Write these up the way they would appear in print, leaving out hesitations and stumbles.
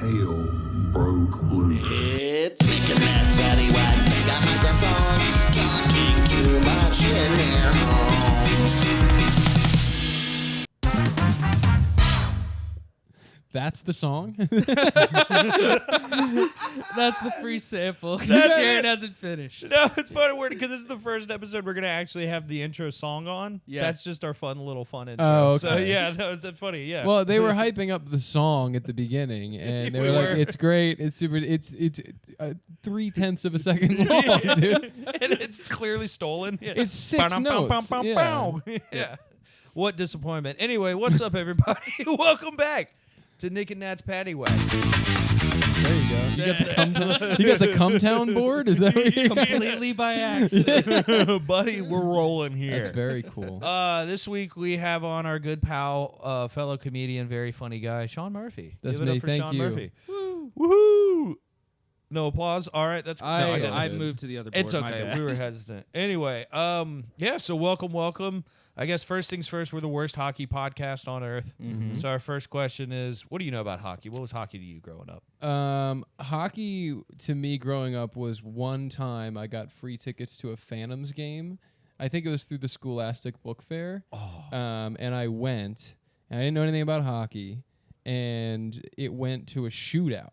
pale broke blue. It's Nick and Matt's Paddywhack. They got microphones, talking too much in their homes. That's the song? That's the free sample. Jared hasn't finished. No, it's funny because this is the first episode we're gonna actually have the intro song on. Yeah. That's just our fun little intro. Oh, okay. So yeah, no, it's funny. Yeah. Well, they were hyping up the song at the beginning, and they We were like, were. "It's great, it's super, it's 3/10 of a second long, dude. And it's clearly stolen. Yeah. It's 6 notes. Yeah. What disappointment. Anyway, what's up, everybody? Welcome back to Nick and Nat's Paddywhack. There you go. You got the you got the Cumtown board? Is that what you Completely by accident. Buddy, we're rolling here. That's very cool. This week we have on our good pal, fellow comedian, very funny guy, Sean Murphy. That's Give it me. up for Thank Sean you. Murphy. Woohoo! No applause. All right, that's I good. moved to the other board. It's My okay. bad. We were hesitant. Anyway, yeah. So welcome. I guess first things first. We're the worst hockey podcast on earth. Mm-hmm. So our first question is, what do you know about hockey? What was hockey to you growing up? Hockey to me growing up was one time I got free tickets to a Phantoms game. I think it was through the Scholastic Book Fair. And I went, and I didn't know anything about hockey, and it went to a shootout.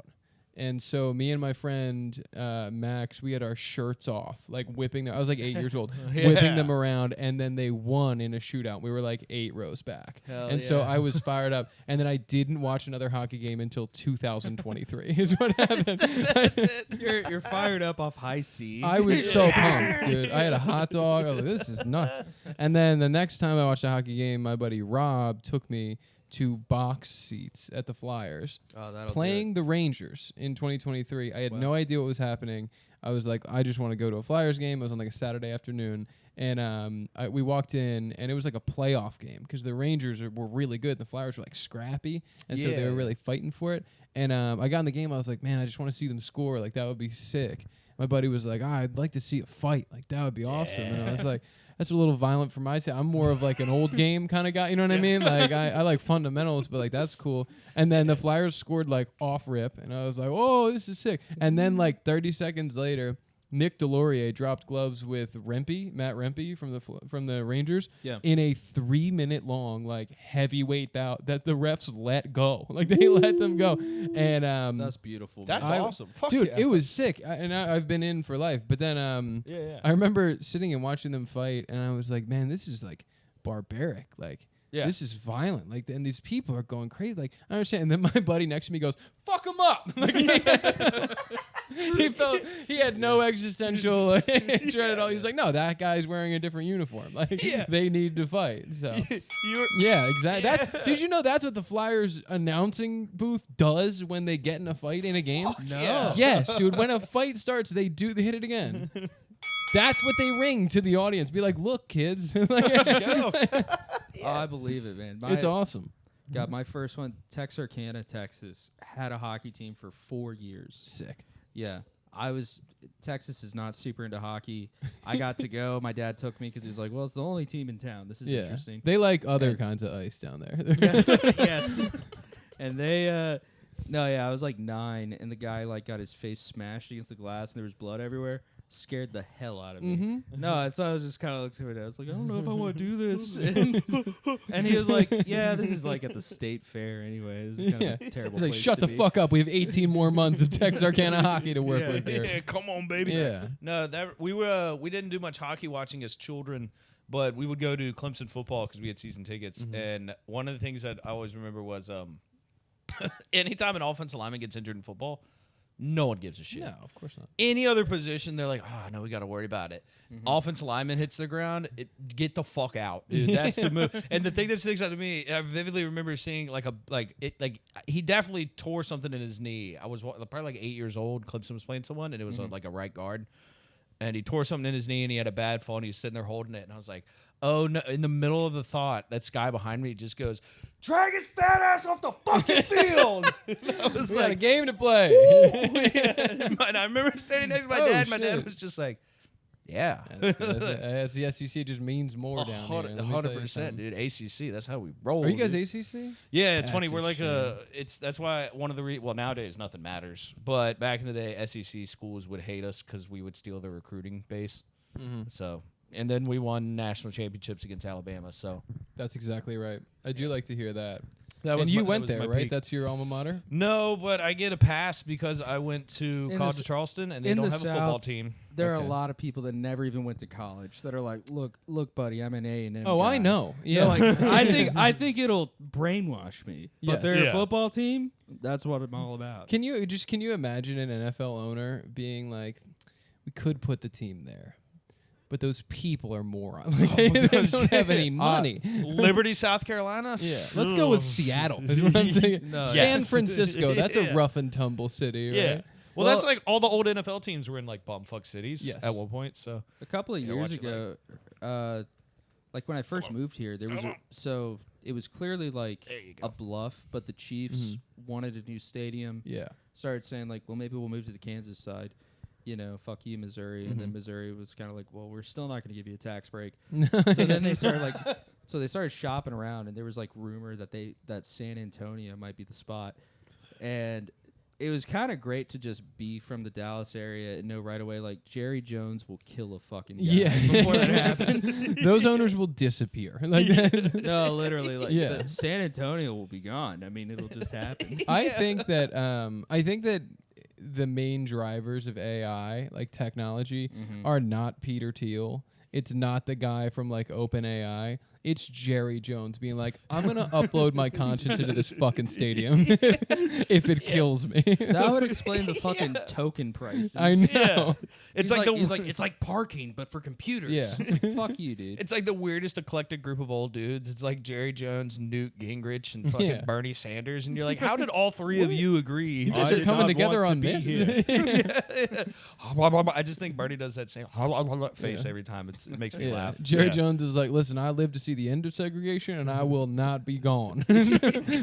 And so me and my friend Max, we had our shirts off, like whipping them. I was like 8 years old, whipping them around, and then they won in a shootout. We were like 8 rows back. So I was fired up. And then I didn't watch another hockey game until 2023 is what happened. You're fired up off high C. I was so pumped, dude. I had a hot dog. I was like, this is nuts. And then the next time I watched a hockey game, my buddy Rob took me to box seats at the Flyers, playing the Rangers in 2023. I had no idea what was happening. I was like, I just want to go to a Flyers game. It was on like a Saturday afternoon, and we walked in, and it was like a playoff game because the Rangers were really good. The Flyers were like scrappy, and so they were really fighting for it. And I got in the game. I was like, man, I just want to see them score. Like, that would be sick. My buddy was like, I'd like to see a fight. Like, that would be awesome. And I was like, that's a little violent for my taste. I'm more of like an old game kind of guy. You know what I mean? Like, I like fundamentals, but like, that's cool. And then the Flyers scored like off rip, and I was like, oh, this is sick. And then like 30 seconds later, Nick Delorier dropped gloves with Matt Rempe from the Rangers in a 3-minute long like heavyweight bout that the refs let go. Like, they let them go. And that's beautiful. That's awesome. Fuck dude, yeah. it was sick. I've been in for life. But then I remember sitting and watching them fight, and I was like, man, this is like barbaric. Like, this is violent. Like, and these people are going crazy. Like, I understand. And then my buddy next to me goes, fuck him up. Like, he had no existential hatred at all. He was like, no, that guy's wearing a different uniform. Like, they need to fight. So exactly. Did you know that's what the Flyers announcing booth does when they get in a fight in a game? No. Yes, dude. When a fight starts, they hit it again. That's what they ring to the audience. Be like, look, kids. Let's go. I believe it, man. It's awesome. Got my first one, Texarkana, Texas. Had a hockey team for 4 years. Sick. Yeah. Texas is not super into hockey. I got to go. My dad took me because he was like, well, it's the only team in town. This is interesting. They like other kinds of ice down there. Yes. And they, I was like 9, and the guy like got his face smashed against the glass, and there was blood everywhere. Scared the hell out of me. Mm-hmm. No, so I was just kind of looking at it. I was like, I don't know if I want to do this. And he was like, yeah, this is like at the state fair anyway. This is kind of a terrible He's like, place shut to the be. fuck up. We have 18 more months of Texarkana hockey to work with here. Yeah, come on, baby. Yeah. No, we didn't do much hockey watching as children, but we would go to Clemson football because we had season tickets. Mm-hmm. And one of the things that I always remember was anytime an offensive lineman gets injured in football, no one gives a shit. No, of course not. Any other position, they're like, no, we got to worry about it. Mm-hmm. Offensive lineman hits the ground, get the fuck out, dude. That's the move. And the thing that sticks out to me, I vividly remember seeing he definitely tore something in his knee. I was probably like 8 years old. Clemson was playing someone, and it was like a right guard. And he tore something in his knee, and he had a bad fall, and he was sitting there holding it. And I was like, oh, no. In the middle of the thought, that guy behind me just goes, drag his fat ass off the fucking field. I was We got a like, game to play. and I remember standing next to my dad. My dad was just like, Yeah. As the SEC just means more down here. Let me tell you 100%, something. dude. ACC, that's how we roll. Are you guys dude. ACC? Yeah, it's That's funny. a We're like shame. that's why one of the well nowadays nothing matters, but back in the day, SEC schools would hate us because we would steal their recruiting base. So, and then we won national championships against Alabama. So That's exactly right. I do like to hear that. that And you that went was there, my right? peak. That's your alma mater? No, but I get a pass because I went to In College the of Charleston, and they in don't the have a football South, team. There are Okay. a lot of people that never even went to college that are like, look, buddy, I'm an A&M Oh, I guy." know. They're Yeah. like, I think it'll brainwash me. Yes. But their Yeah. football team, that's what I'm all about. Can you imagine an NFL owner being like, we could put the team there, but those people are morons. Like, they don't have any money. Liberty, South Carolina. Yeah, let's go with Seattle. Is what I'm thinking. No, San Yes. Francisco. That's a Yeah. rough and tumble city, Yeah. right? Well, Well- that's like all the old NFL teams were in like bumfuck cities Yes. at one point. So A couple of Yeah, years watch it ago, like when I first moved here, there was so it was clearly like There you a go. bluff, but the Chiefs wanted a new stadium. Yeah. Started saying like, well, maybe we'll move to the Kansas side. You know, fuck you, Missouri. And then Missouri was kind of like, well, we're still not going to give you a tax break. So then they started like, so they started shopping around, and there was like rumor that San Antonio might be the spot, and it was kind of great to just be from the Dallas area and know right away like Jerry Jones will kill a fucking guy Yeah. before that happens. Those owners will disappear. Like that. No, literally, like Yeah. San Antonio will be gone. I mean, it'll just happen. I think that the main drivers of AI, like technology, are not Peter Thiel. It's not the guy from like OpenAI. It's Jerry Jones being like, I'm gonna upload my conscience into this fucking stadium if it kills me. That would explain the fucking token prices. I know. Yeah. It's like, he's like it's like parking, but for computers. Yeah. It's like, fuck you, dude. it's like the weirdest eclectic group of old dudes. It's like Jerry Jones, Newt Gingrich, and fucking Yeah. Bernie Sanders, and you're like, how did all three of you agree? You guys I are did coming not together want on to be this. here? I just think Bernie does that same face every time. It makes me Yeah. laugh. Jerry Yeah. Jones is like, listen, I live to see the end of segregation, and I will not be gone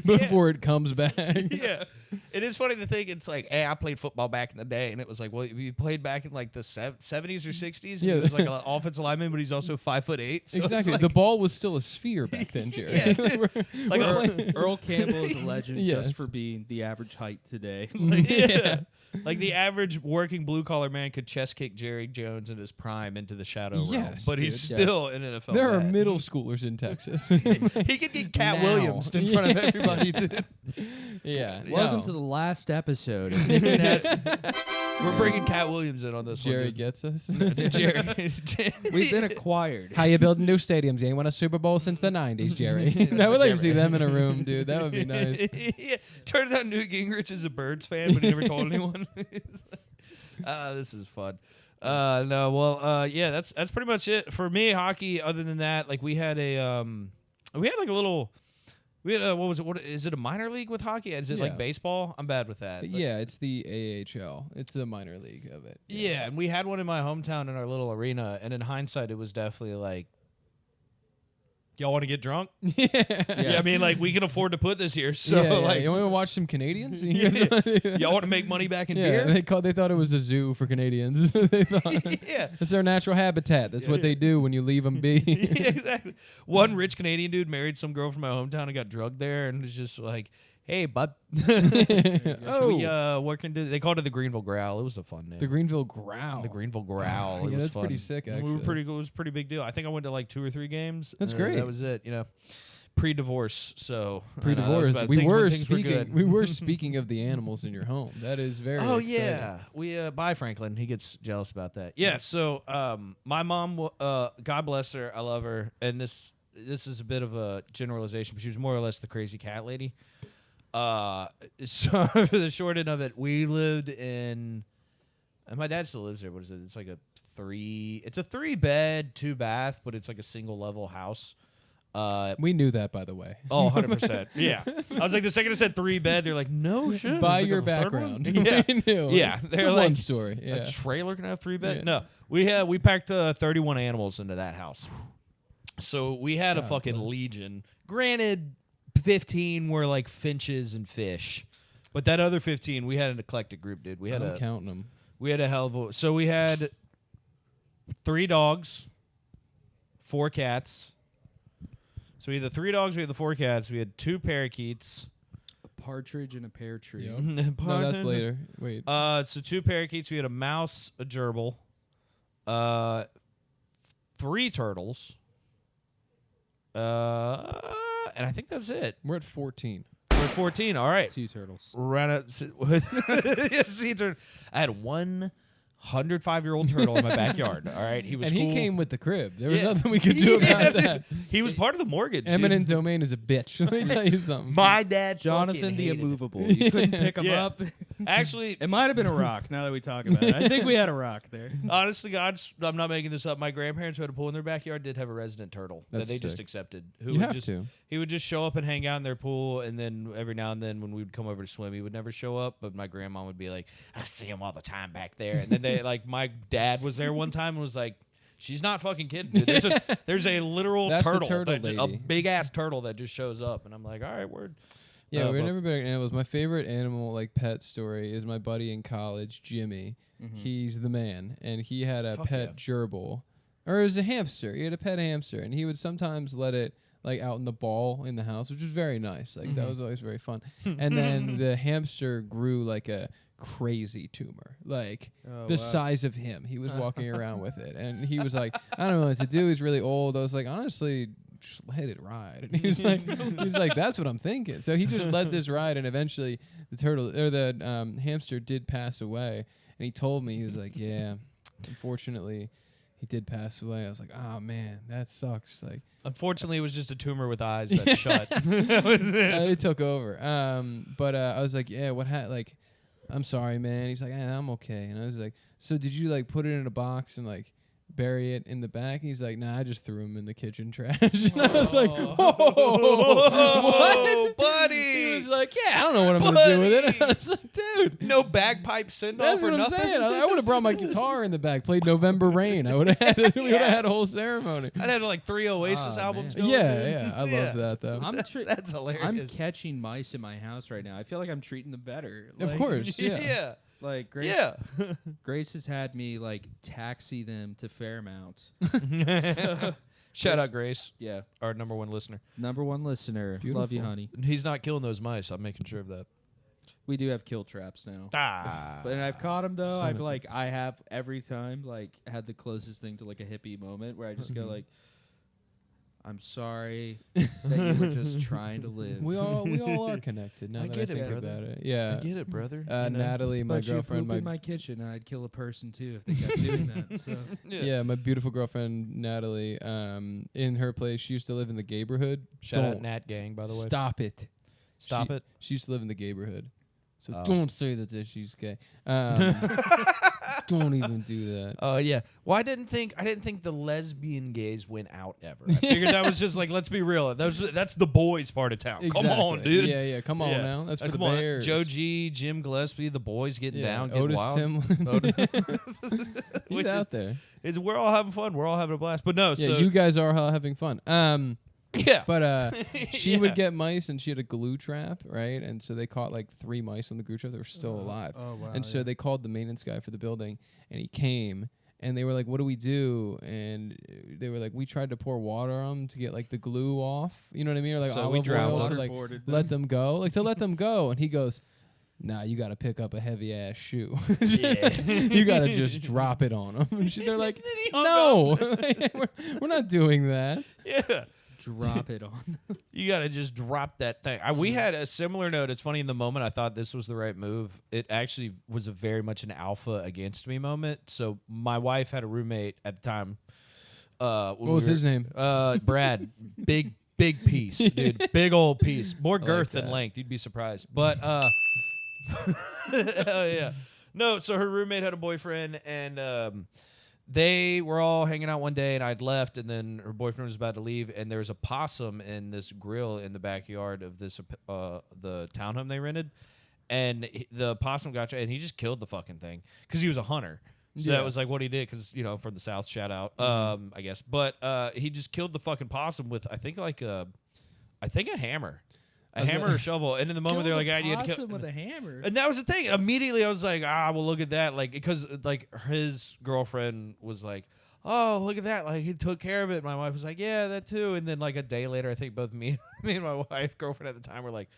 before it comes back. Yeah, it is funny to think it's like, hey, I played football back in the day, and it was like, well, you played back in like the 70s or 60s, and Yeah. he was like an offensive lineman, but he's also 5'8". So it's Exactly. like- The ball was still a sphere back then, Jerry. like Earl Campbell is a legend Yes. just for being the average height today. yeah. Like the average working blue collar man could chest kick Jerry Jones in his prime into the shadow realm, Yes, but he's dude. still an NFL. There are man. middle schoolers in Texas. He could get Cat Now. Williams in front of everybody. Dude. Yeah. Welcome no. to the last episode. of Internet's We're bringing Cat Williams in on this Jerry one. gets us. Jerry. We've been acquired. How you building new stadiums? You ain't won a Super Bowl since the 90s, Jerry. I would like to see them in a room, dude. That would be nice. Yeah. Turns out Newt Gingrich is a Birds fan, but he never told anyone. This is fun. No, well, yeah, that's pretty much it for me. Hockey. Other than that, like we had a what was it? What is it? A minor league with hockey? Is it Yeah. like baseball? I'm bad with that. but- Yeah, it's the AHL. It's the minor league of it. Yeah, and we had one in my hometown in our little arena, and in hindsight, it was definitely like, y'all want to get drunk? Yeah. Yeah, I mean, like we can afford to put this here, so yeah, like, you want to watch some Canadians? y'all want to make money back in Yeah, beer? they thought it was a zoo for Canadians. They thought Yeah. it's their natural habitat. That's what they do when you leave them be. Yeah, exactly. One rich Canadian dude married some girl from my hometown and got drugged there, and was just like, "Hey, bud, Oh, we what can do?" They called it the Greenville Growl. It was a fun name. the Greenville Growl. The Greenville Growl. Yeah, It was that's pretty fun. sick, We were actually. pretty. It was a pretty big deal. I think I went to like 2 or 3 games. That's great. That was it. You know, pre-divorce. So I know, that was Pre-divorce. about We things when were things speaking. good. we were speaking of the animals in your home. That is very. Oh exciting. yeah, we bye Franklin. He gets jealous about that. Yeah. So my mom, God bless her, I love her, and this is a bit of a generalization, but she was more or less the crazy cat lady. So for the short end of it, we lived in, and my dad still lives there. What is it? It's like it's a 3-bed, 2-bath, but it's like a single level house. We knew that, by the way. Oh, 100%. Yeah. I was like, the second I said 3-bed, they're like, no shit. By It's like your a third background. one? Yeah. We knew. Yeah, It's they're a like, one story. Yeah. A trailer can have 3-bed? Yeah. No, we packed 31 animals into that house. So we had a God fucking bless. legion. Granted, 15 were like finches and fish, but that other 15, we had an eclectic group, dude. We had I'm counting them. we had a hell of a. So we had 3 dogs, 4 cats. So we had the 3 dogs, we had the 4 cats, we had 2 parakeets. A partridge and a pear tree. Yep. No, that's later. Wait. So 2 parakeets, we had a mouse, a gerbil, 3 turtles, and I think that's it. We're at 14. We're at 14. All right. Sea turtles. Ran out. Sea turtle. I had 105-year-old turtle in my backyard. All right, he was. And cool. he came with the crib. There was nothing we could do about that. He was part of the mortgage. Eminent dude. domain is a bitch. Let me tell you something. My dad, Jonathan the immovable. You couldn't pick him Yeah. up. Actually, It might have been a rock. Now that we talk about it, I think we had a rock there. honestly, God, I'm not making this up. My grandparents who had a pool in their backyard did have a resident turtle That's that they just sick. accepted. You would have just, to. He would just show up and hang out in their pool, and then every now and then when we would come over to swim, he would never show up. But my grandma would be like, "I see him all the time back there." And then they like my dad was there one time and was like, "She's not fucking kidding, dude. There's a literal That's the turtle, turtle a lady. big ass turtle that just shows up." And I'm like, "All right, word." Yeah, we're but- never better at animals. My favorite animal, like pet story, is my buddy in college, Jimmy. He's the man, and he had a Fuck pet gerbil, or it was a hamster. He had a pet hamster, and he would sometimes let it like out in the ball in the house, which was very nice. Like that was always very fun. And then the hamster grew like a crazy tumor, like the size of him. He was walking around with it, and he was like, "I don't know what to do. He's really old." I was like, honestly, just let it ride. And he was like, that's what I'm thinking. So he just let this ride, and eventually the turtle or the hamster did pass away. And he told me, he was like, yeah, unfortunately he did pass away. I was like, oh man, that sucks. Like, Unfortunately, it was just a tumor with eyes that shut. it took over. But I was like, yeah, like, I'm sorry, man. He's like, I'm okay. And I was like, so did you like put it in a box and like bury it in the back? And he's like, nah, I just threw him in the kitchen trash. And I was like, what? Buddy. He was like, yeah, I don't know what I'm going to do with it. And I was like, dude. No bagpipe send off That's or what I'm nothing. saying. I would have brought my guitar in the back, played November Rain. I would have had we would have had a whole ceremony. I'd had like 3 Oasis Oh, albums man. going. Yeah, I love that though. That's hilarious. I'm catching mice in my house right now. I feel like I'm treating them better. Of Like, course, yeah. yeah. Like Grace, Yeah. Grace has had me like taxi them to Fairmount. Shout out Grace, Yeah, our #1 listener. #1 listener. Love you, Beautiful. honey. He's not killing those mice. I'm making sure of that. We do have kill traps now. Ah. But I've caught them though. Son I've of a- like I have every time like had the closest thing to like a hippie moment where I just go like, I'm sorry that you were just trying to live. We all are connected. Now I that get I it, think brother. about it. Yeah. I get it, brother. Natalie, my But you girlfriend, poop in my kitchen, and I'd kill a person too if they kept doing that. So yeah, my beautiful girlfriend Natalie. In her place, she used to live in the neighborhood. Shout out Don't Nat Gang, by the way. Stop it. Stop it. She used to live in the neighborhood. So Oh. don't say that she's gay. Don't even do that. Oh yeah. Well, I didn't think the lesbian gays went out ever. I figured that was just like, let's be real. That's the boys part of town. Come on, Exactly. dude. Yeah, come on Yeah. now. That's for Come the on. Bears. Joe G, Jim Gillespie, the boys getting down, getting Otis wild. Timlin. He's Which out there. is we're all having fun. We're all having a blast. But no, Yeah, so you guys are all having fun. yeah. But she Yeah. would get mice, and she had a glue trap, right? And so they caught like 3 mice on the glue trap that were still alive. oh wow. And so they called the maintenance guy for the building, and he came, and they were like, "What do we do?" And they were like, "We tried to pour water on them to get like the glue off, you know what I mean, or like So we olive drowned oil them. to like Waterboarded let them go, like to let them go." And he goes, "Nah, you got to pick up a heavy ass shoe. Yeah. You got to just drop it on them." And they're like, Then he hung "No, we're not doing that." Yeah. drop it on. You got to just drop that thing. We had a similar note. It's funny, in the moment I thought this was the right move. It actually was a very much an alpha against me moment. So my wife had a roommate at the time. What was his name? Brad. Big piece, dude. Big old piece. More like girth than that. length. You'd be surprised. But oh yeah. No, so her roommate had a boyfriend, and they were all hanging out one day, and I'd left, and then her boyfriend was about to leave, and there was a possum in this grill in the backyard of this the townhome they rented, and the possum got you, and he just killed the fucking thing because he was a hunter. So Yeah. that was like what he did, because from the South, shout out, I guess. But he just killed the fucking possum with I think a hammer. A hammer or shovel, and in the moment they're like, "I had to kill." with a hammer. And that was the thing. Immediately, I was like, well, look at that. Like, because like his girlfriend was like, oh, look at that. Like, he took care of it. My wife was like, yeah, that too. And then, like, a day later, I think both me and my wife, girlfriend at the time, were like,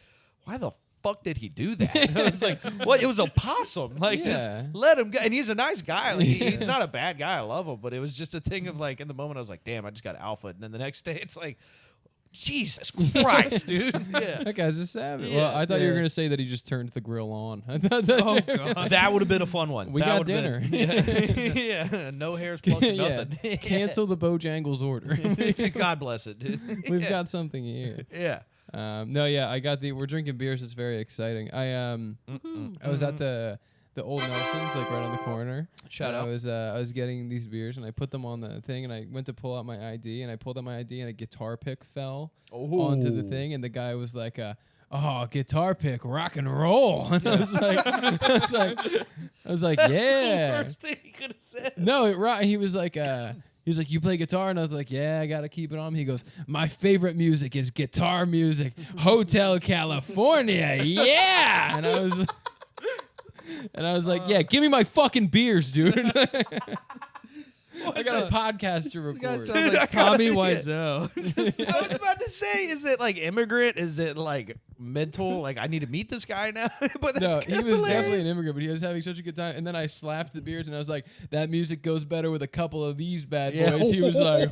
why the fuck did he do that? And I was like, well, it was a possum. Like, just let him go. And he's a nice guy. Like, he's not a bad guy. I love him. But it was just a thing of, like, in the moment, I was like, damn, I just got alpha. And then the next day, it's like, Jesus Christ, dude. Yeah. That guy's a savage. Yeah, Well, I thought you were going to say that he just turned the grill on. I thought Oh, God. That would have been a fun one. We got dinner. Yeah. No hairs plucked, nothing. Cancel the Bojangles order. God bless it, dude. We've got something here. Yeah. No, yeah, I got we're drinking beers. It's very exciting. I was at the old Nelson's, like right on the corner. Shout out. out. I was getting these beers and I put them on the thing and I went to pull out my ID and I pulled out my ID and a guitar pick fell onto the thing and the guy was like, oh, guitar pick, rock and roll. And I was like, That's yeah. the worst thing he could have said. No, he was like, you play guitar? And I was like, yeah, I got to keep it on. He goes, my favorite music is guitar music. Hotel California. Yeah. And I was like, yeah, give me my fucking beers, dude. I got a podcast to record. Sounds like Tommy Wiseau. I was about to say, is it like immigrant? Is it like mental? Like, I need to meet this guy now? But that's, No, he that's was hilarious. definitely an immigrant, but he was having such a good time. And then I slapped the beers, and I was like, that music goes better with a couple of these bad boys. He was like,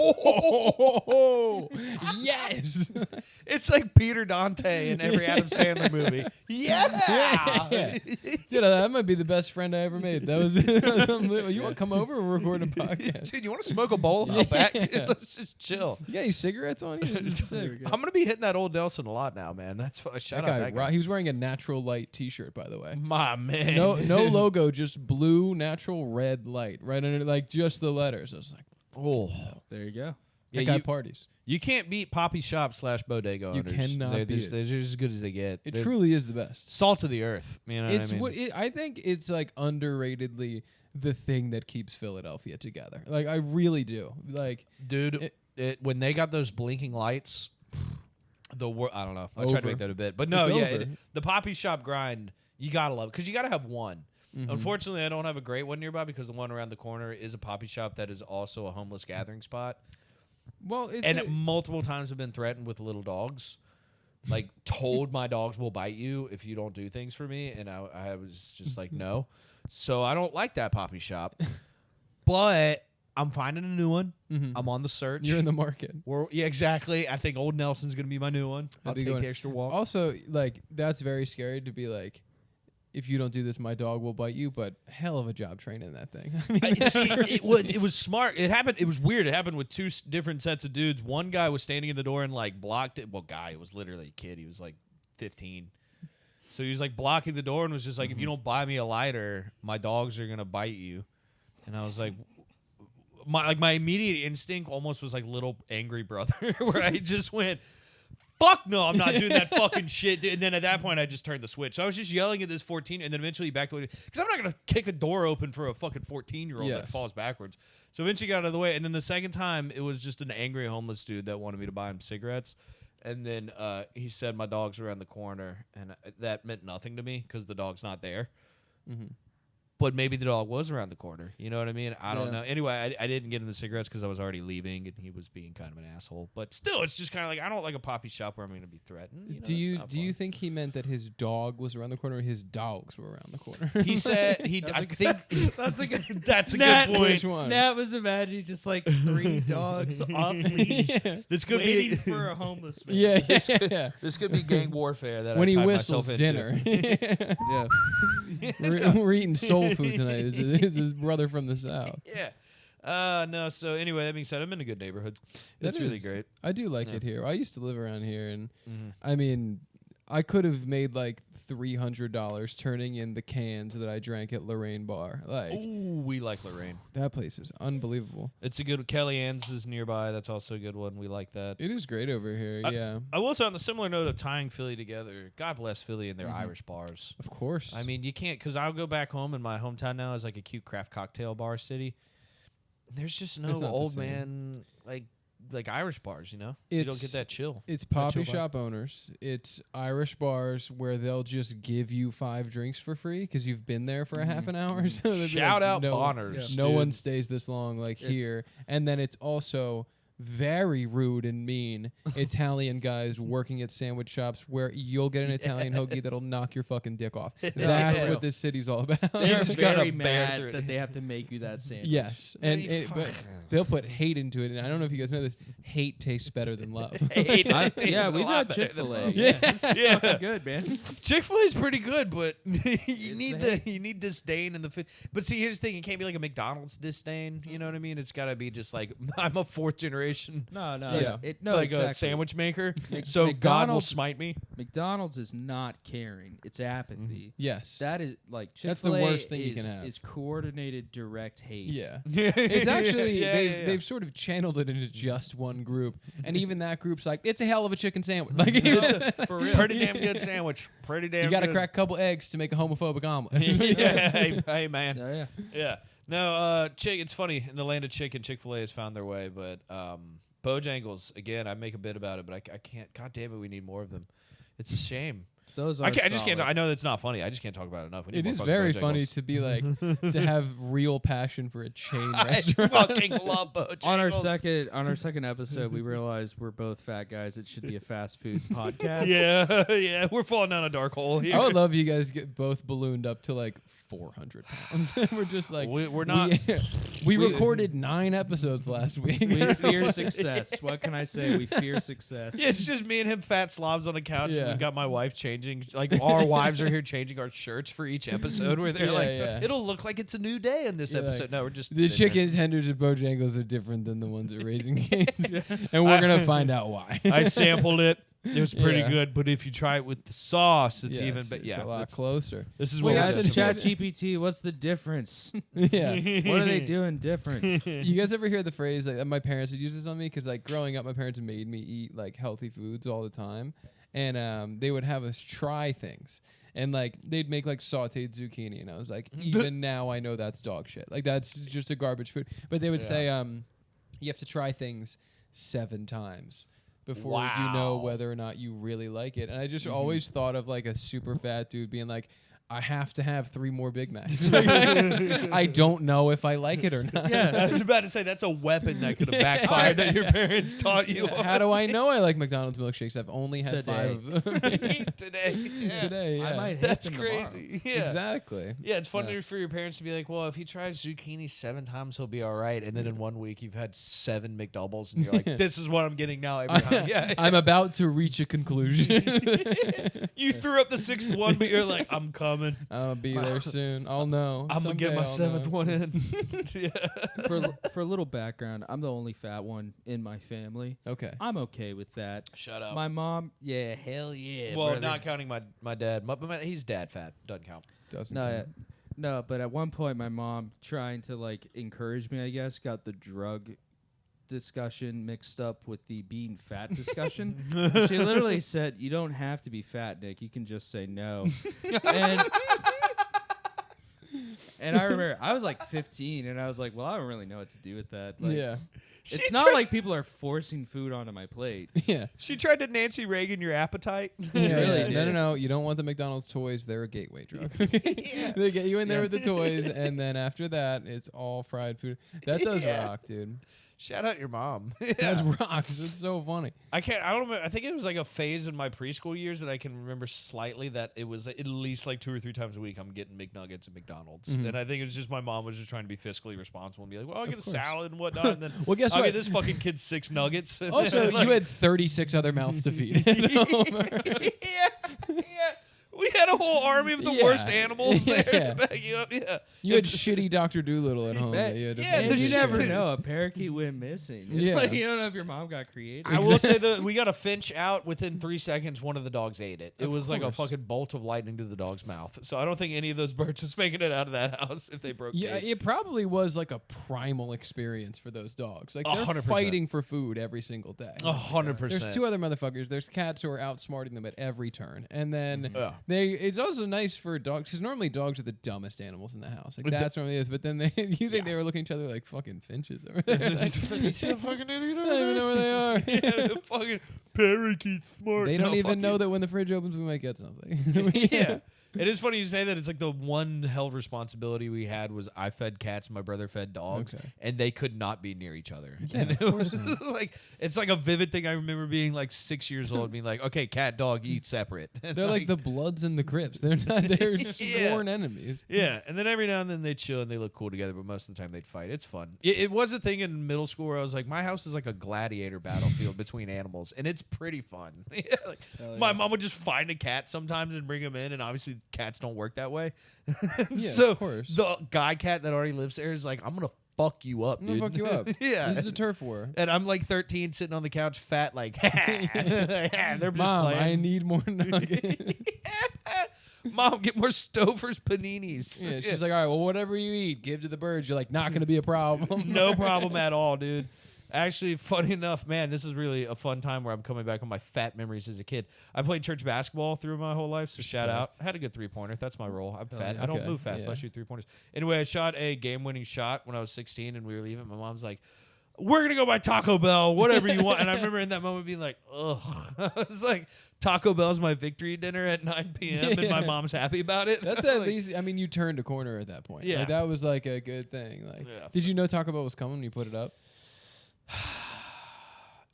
yes. It's like Peter Dante in every Adam Sandler movie. Yeah. Dude, that might be the best friend I ever made. That was you want to come over and record a podcast? Dude, you want to smoke a bowl out back? Let's just chill. You got any cigarettes on you? This is sick. I'm gonna be hitting that old Nelson a lot now, man. That's shout out that guy. He was wearing a natural light T-shirt, by the way. My man. No logo, just blue natural red light right under, like just the letters. I was like, oh, There you go. that guy parties. You can't beat Poppy Shop / Bodega You owners. cannot They're beat just, it. they're just as good as they get. It They're truly is the best. salt of the earth. You know It's what I mean? I think it's like underratedly the thing that keeps Philadelphia together. Like I really do. Like, Dude, when they got those blinking lights, I don't know. I tried to make that a bit, but no, It's over. the Poppy Shop grind, you gotta love it because you gotta have one. Mm-hmm. Unfortunately, I don't have a great one nearby because the one around the corner is a Poppy Shop that is also a homeless gathering spot. well, it's And multiple times have been threatened with little dogs. Like, told my dogs will bite you if you don't do things for me. And I was just like, no. So I don't like that Poppy Shop. But I'm finding a new one. Mm-hmm. I'm on the search. you're in the market. Yeah, exactly. I think Old Nelson's going to be my new one. I'll That'd be take good. the extra walk. Also, like that's very scary to be like, if you don't do this, my dog will bite you. But hell of a job training that thing. I mean, It was smart. It happened. It was weird. It happened with two different sets of dudes. One guy was standing in the door and like blocked it. Well, it was literally a kid. He was like 15. So he was like blocking the door and was just like, if you don't buy me a lighter, my dogs are gonna bite you. And I was like, my immediate instinct almost was like little angry brother, where I just went, fuck no, I'm not doing that fucking shit. And then at that point, I just turned the switch. So I was just yelling at this 14, and then eventually backed away because I'm not gonna kick a door open for a fucking 14-year-old that falls backwards. So eventually got out of the way, and then the second time, it was just an angry homeless dude that wanted me to buy him cigarettes. And then he said my dog's around the corner, and that meant nothing to me because the dog's not there. Mm-hmm. But maybe the dog was around the corner. You know what I mean? I don't Yeah. know. Anyway, I didn't get him the cigarettes because I was already leaving, and he was being kind of an asshole. But still, it's just kind of like, I don't like a Poppy Shop where I'm going to be threatened. You know, do it's you not do you fun. think he meant that his dog was around the corner, or his dogs were around the corner? He said I think That's a good. that's a Nat, good point. Which one? Nat was imagining just like 3 dogs off leash Yeah. This could waiting be for a homeless man. Yeah. this could be gang warfare that When I he tied whistles myself into. dinner. Yeah. We're eating soul food tonight. It's his brother from the south. Yeah. No. So anyway, that being said, I'm in a good neighborhood. It's That really is- great. I do like it here. I used to live around here, and Mhm. I mean, I could have made like $300 turning in the cans that I drank at Lorraine Bar. Like Ooh, we like Lorraine. that place is unbelievable. It's a good. Kelly Ann's is nearby. That's also a good one. We like that. It is great over here. Yeah, I will say on the similar note of tying Philly together, God bless Philly and their Irish bars. of course. I mean, you can't, because I'll go back home, and my hometown now is like a cute craft cocktail bar city. There's just no It's not the old same. man, like, like Irish bars. You know, you don't get that chill. It's That poppy chill vibe. shop owners. It's Irish bars where they'll just give you 5 drinks for free because you've been there for a half an hour. So they'll be Shout like, out no, Bonners. No dude. one stays this long like here. And then it's also very rude and mean Italian guys working at sandwich shops where you'll get an Italian hoagie that'll knock your fucking dick off. That's what this city's all about. They're just gotta very bear mad through it. that they have to make you that sandwich. Yes, and Hey, but they'll put hate into it, and I don't know if you guys know this. Hate tastes better than love. Yeah, we've had Chick-fil-A. Yeah, it's Yeah. fucking good, man. Chick-fil-A is pretty good, but you the need disdain in the food. But see, here's the thing: it can't be like a McDonald's disdain. You know what I mean? It's got to be just like I'm a 4th generation. No, Yeah. Like exactly. a sandwich maker, so God will McDonald's- smite me. McDonald's is not caring; it's apathy. Yes. That is like That's the Chick-fil-A worst thing you is, can have. is coordinated direct hate. Yeah. It's It's actually they've sort of channeled it into just one group, and even that group's like, it's a hell of a chicken sandwich. Like, For real. pretty damn good sandwich. Pretty damn. you got to good. crack a couple eggs to make a homophobic omelet. Yeah, hey man. Oh, yeah. Yeah. No, it's funny. In the land of chicken, Chick-fil-A has found their way, but Bojangles, again, I make a bit about it, but I can't. God damn it, we need more of them. It's a shame. Those are I just can't. solid. I know that's not funny. I just can't talk about it enough. We need It more is fucking very Bojangles. funny to be like to have real passion for a chain I restaurant. fucking love Bojangles. On our second episode, we realized we're both fat guys. It should be a fast food podcast. Yeah, we're falling down a dark hole here. I would love you guys get both ballooned up to like 400 pounds. We're just like We're not. We recorded 9 episodes last week. We fear success. What can I say? We fear success. Yeah, it's just me and him, fat slobs on the couch. And Yeah. we've got my wife changing. Like our wives are here changing our shirts for each episode. Where they're Yeah, like, yeah. it'll look like it's a new day in this You're episode. like, No, we're just the sitting there. chicken tenders at Bojangles are different than the ones at Raising Cane's, and we're gonna find out why. I sampled it. It was pretty Yeah. good, but if you try it with the sauce, it's Yes, even better. it's Yeah, a lot it's- closer. this is Well, what you we're have to testing. check- Chat GPT, what's the difference? Yeah. What are they doing different? You guys ever hear the phrase like my parents would use this on me because like growing up, my parents made me eat like healthy foods all the time, and they would have us try things. And like they'd make like sautéed zucchini, and I was like, even now I know that's dog shit. Like that's just a garbage food. But they would say, you have to try things 7 times before you know Wow. whether or not you really like it. And I just always thought of like a super fat dude being like, I have to have 3 more Big Macs. I don't know if I like it or not. I was about to say that's a weapon that could have backfired that your parents taught you. How do I know I like McDonald's milkshakes? I've only had Today. 5 of them. today? Yeah. Today, yeah. I might hit That's them tomorrow. crazy. Yeah. Exactly. Yeah, it's funny Yeah. for your parents to be like, well, if he tries zucchini 7 times, he'll be all right. And then in 1 week, you've had 7 McDoubles, and you're like, this is what I'm getting now every time. Yeah, I'm about to reach a conclusion. you threw up the 6th one, but you're like, I'm coming. I'll be there soon. I'll know. I'm going to get my Someday I'll 7th know. one in. Yeah. For a little background, I'm the only fat one in my family. Okay. I'm okay with that. Shut up. My mom, yeah, hell yeah. well, brother. not counting my dad. He's dad fat. Doesn't count. Doesn't No, count. no, but at one point, my mom, trying to like encourage me, I guess, got the drug discussion mixed up with the being fat discussion. She literally said, "You don't have to be fat, Nick. You can just say no." And I remember I was like 15, and I was like, "Well, I don't really know what to do with that." Like, Yeah. it's not like people are forcing food onto my plate. Yeah. She tried to Nancy Reagan your appetite. Yeah, really yeah. did. No. You don't want the McDonald's toys. They're a gateway drug. They get you in there with the toys, and then after that, it's all fried food. That does rock, dude. Shout out your mom. That rocks. It's so funny. I don't remember. I think it was like a phase in my preschool years that I can remember slightly that it was at least like 2 or 3 times a week I'm getting McNuggets at McDonald's. And I think it was just my mom was just trying to be fiscally responsible and be like, well, I'll get a course. salad and whatnot. And then Well, guess I'll what? get this fucking kid 6 nuggets. And Also, then, like, you had 36 other mouths to feed. yeah. We had a whole army of the Yeah. worst animals there Yeah. to back you up. Yeah. You had shitty Dr. Doolittle at home. Yeah, that you had to yeah, feed. And the you shit. never know. A parakeet went missing. It's Yeah. like, you don't know if your mom got creative. I will say that we got a finch out within 3 seconds. One of the dogs ate it. It Of was like a course. fucking bolt of lightning to the dog's mouth. So I don't think any of those birds was making it out of that house if they broke. Yeah, cage. it probably was like a primal experience for those dogs. Like they're 100%. fighting for food every single day. 100%. There's 2 other motherfuckers. There's cats who are outsmarting them at every turn, and then It's also nice for dogs because normally dogs are the dumbest animals in the house. Like that's normally is. But then you think they were looking at each other like fucking finches over there. You see a fucking idiot over I don't even know where they are. Yeah, the fucking parakeet's smart. They don't No, even fuck know you. that when the fridge opens, we might get something. Yeah. It is funny you say that. It's like the one hell of responsibility we had was I fed cats, my brother fed dogs, Okay. and they could not be near each other. Yeah, And of it course was not. like it's like a vivid thing. I remember being like 6 years old, being like, "Okay, cat, dog, eat separate." And They're like the Bloods and the Crips. They're not. They're Yeah. sworn enemies. yeah, and then every now and then they chill and they look cool together, but most of the time they'd fight. It's fun. It was a thing in middle school where I was like, my house is like a gladiator battlefield between animals, and it's pretty fun. Yeah, like, my mom would just find a cat sometimes and bring him in, and obviously cats don't work that way. Yeah, So of course. the guy cat that already lives there is like, I'm gonna fuck you up, I'm dude. gonna fuck you up. Yeah. This is a turf war. And I'm like 13, sitting on the couch, fat, like, they're just Mom, playing. I need more nuggets. Mom, get more Stouffer's paninis. Yeah, she's like, all right, well, whatever you eat, give to the birds. You're like, not gonna be a problem. No problem at all, dude. Actually, funny enough, man, this is really a fun time where I'm coming back on my fat memories as a kid. I played church basketball through my whole life, so shout out. I had a good 3-pointer. That's my role. I'm fat. yeah. I don't Okay, move fast, but I yeah. shoot 3-pointers. Anyway, I shot a game-winning shot when I was 16, and we were leaving. My mom's like, we're going to go buy Taco Bell, whatever you want. And I remember in that moment being like, ugh. I was like, Taco Bell's my victory dinner at 9 p.m., and my Yeah. mom's happy about it. That's at Like, least. I mean, you turned a corner at that point. Yeah. Like, that was like a good thing. Like, Yeah. did you know Taco Bell was coming when you put it up?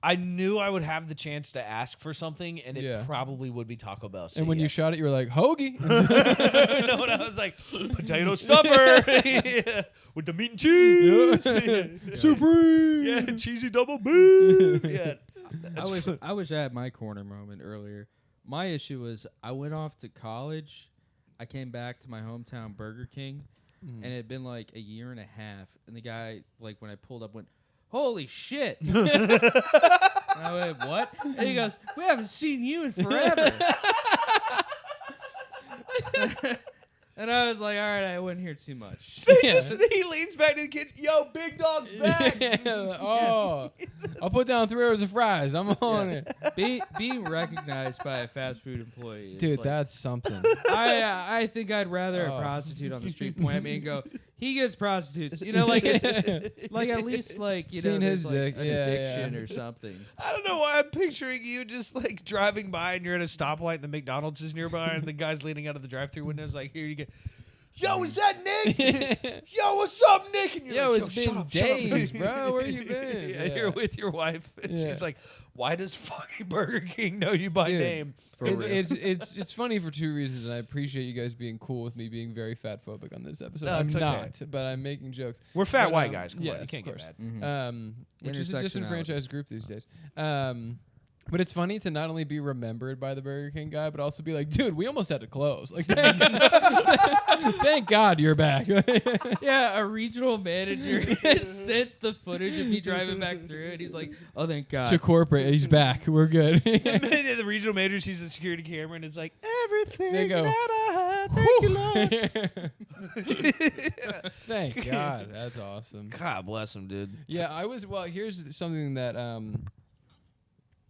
I knew I would have the chance to ask for something, and it Yeah. probably would be Taco Bell. So And when you yes. shot it, you were like, hoagie. No, and I was like, potato stuffer yeah, with the meat and cheese. Yeah. Supreme. Yeah, cheesy double B. Yeah. I wish I had my corner moment earlier. My issue was I went off to college. I came back to my hometown Burger King, and it had been like a year and a half. And the guy, like, when I pulled up, went, "Holy shit!" I went, "What?" And he goes, "We haven't seen you in forever." And I was like, "All right, I wouldn't hear too much." He leans back to the kitchen. Yo, big dog's back. Yeah, oh, I'll put down 3 orders of fries. I'm on it. Being recognized by a fast food employee, is Dude, like, that's something. I think I'd rather Oh. a prostitute on the street point at me and go, "He gets prostitutes," you know, like it's like at least like you Seen know, his there's, like dick. an Yeah, addiction yeah. or something. I don't know why I'm picturing you just like driving by and you're at a stoplight and the McDonald's is nearby and the guy's leaning out of the drive-thru windows like, here you go. Yo, is that Nick? Yo, what's up, Nick? And you're Yo, like, it's shut been up, shut up." days, bro. Where you been? Yeah, you're with your wife. And Yeah. she's like, why does fucking Burger King know you by Dude. name? For real. It's funny for 2 reasons, and I appreciate you guys being cool with me being very fat phobic on this episode. No, I'm it's okay. not, but I'm making jokes. We're fat But, white guys. Come on, you yes, can't of get course. mad. Which is a Intersectionality. disenfranchised group these days. But it's funny to not only be remembered by the Burger King guy, but also be like, dude, we almost had to close. Like, thank God you're back. Yeah, a regional manager sent the footage of me driving back through, and he's like, "Oh, thank God." To corporate, he's back. We're good. The regional manager sees the security camera and is like, everything They go, that I had. Thank you, Lord. Thank God. That's awesome. God bless him, dude. Yeah, here's something that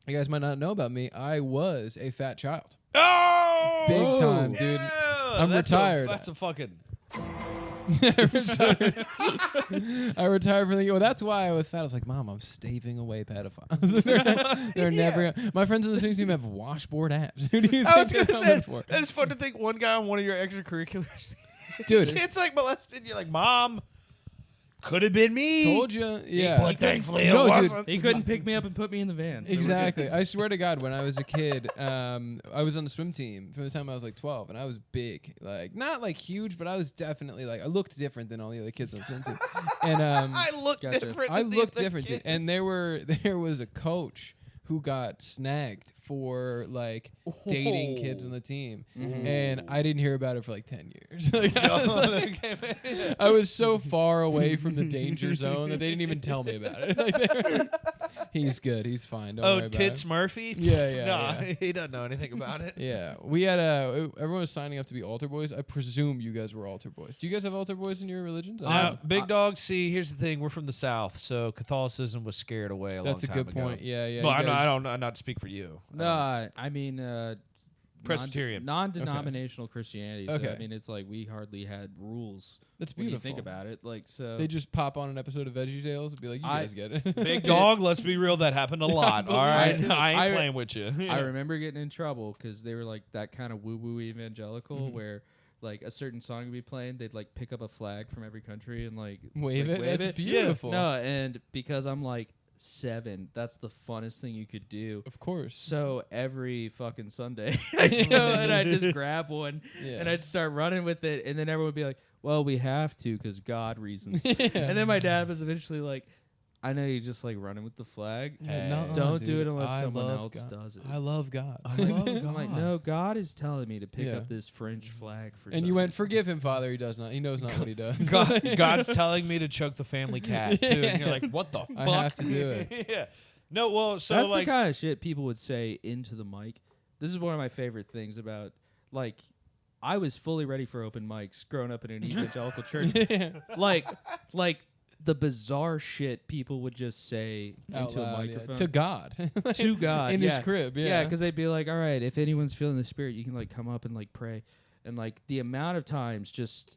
you guys might not know about me. I was a fat child. Oh! Big time, dude. Yeah, I'm that's retired. That's a fucking... I retired from the. Well, that's why I was fat. I was like, Mom, I'm staving away pedophiles. they're never. My friends on the swim team have washboard abs. Who do you I was think going to they're say, coming for? it's fun to think one guy on one of your extracurriculars. Dude. Kids like molested. You're like, Mom, could have been me. Told you, yeah. But thankfully it No, dude. wasn't. He couldn't pick me up and put me in the van. So we're Exactly. I swear to God, when I was a kid, I was on the swim team from the time I was like 12, and I was big, like not like huge, but I was definitely like I looked different than all the other kids on the swim team, and I look Gotcha. different. I than the looked other different, dude. kids. And there was a coach who got snagged for like dating kids on the team, and I didn't hear about it for like 10 years. Like, I was like, I was so far away from the danger zone that they didn't even tell me about it. Like, they were- he's good. He's fine. Don't worry Oh, about Tits it. Murphy? Yeah, yeah, Nah, yeah. he doesn't know anything about it. Yeah, we had everyone was signing up to be altar boys. I presume you guys were altar boys. Do you guys have altar boys in your religions? I don't Now, know. big dog. See, here's the thing: we're from the South, so Catholicism was scared away a long That's a time good ago. point. Yeah, yeah. Well, you I guys- don't. Not to speak for you. No, I mean, Presbyterian. Non-denominational Christianity. So, Okay. I mean, it's like we hardly had rules. That's When beautiful. you think about it, like so. They just pop on an episode of VeggieTales and be like, "You guys get it." Big dog, let's be real, that happened a lot. All right, I ain't playing with you. I remember getting in trouble because they were like that kind of woo-woo evangelical where like a certain song would be playing, they'd like pick up a flag from every country and like Wave like, it. That's beautiful. No, and because I'm like 7, that's the funnest thing you could do. Of course. So every fucking Sunday, I'd go and I'd just grab one Yeah. and I'd start running with it, and then everyone would be like, "Well, we have to because God reasons." Yeah. And then my dad was eventually like, "I know you just like running with the flag. Yeah, nuh-uh, Don't do dude. it unless I someone love else God. does it." I love God. I'm like, no, God is telling me to pick Yeah. up this French flag for. And some you went, reason." "Forgive him, Father. He does not. He knows not what he does." God's telling me to choke the family cat too, and you're like, what the fuck? I have to do it. Yeah. No, well, so That's like, the kind of shit people would say into the mic. This is one of my favorite things about like. I was fully ready for open mics growing up in an evangelical church. like the bizarre shit people would just say Out into loud, a yeah. microphone To God. to God in yeah. his crib. Yeah. Yeah, because they'd be like, "All right, if anyone's feeling the spirit, you can like come up and like pray," and like the amount of times just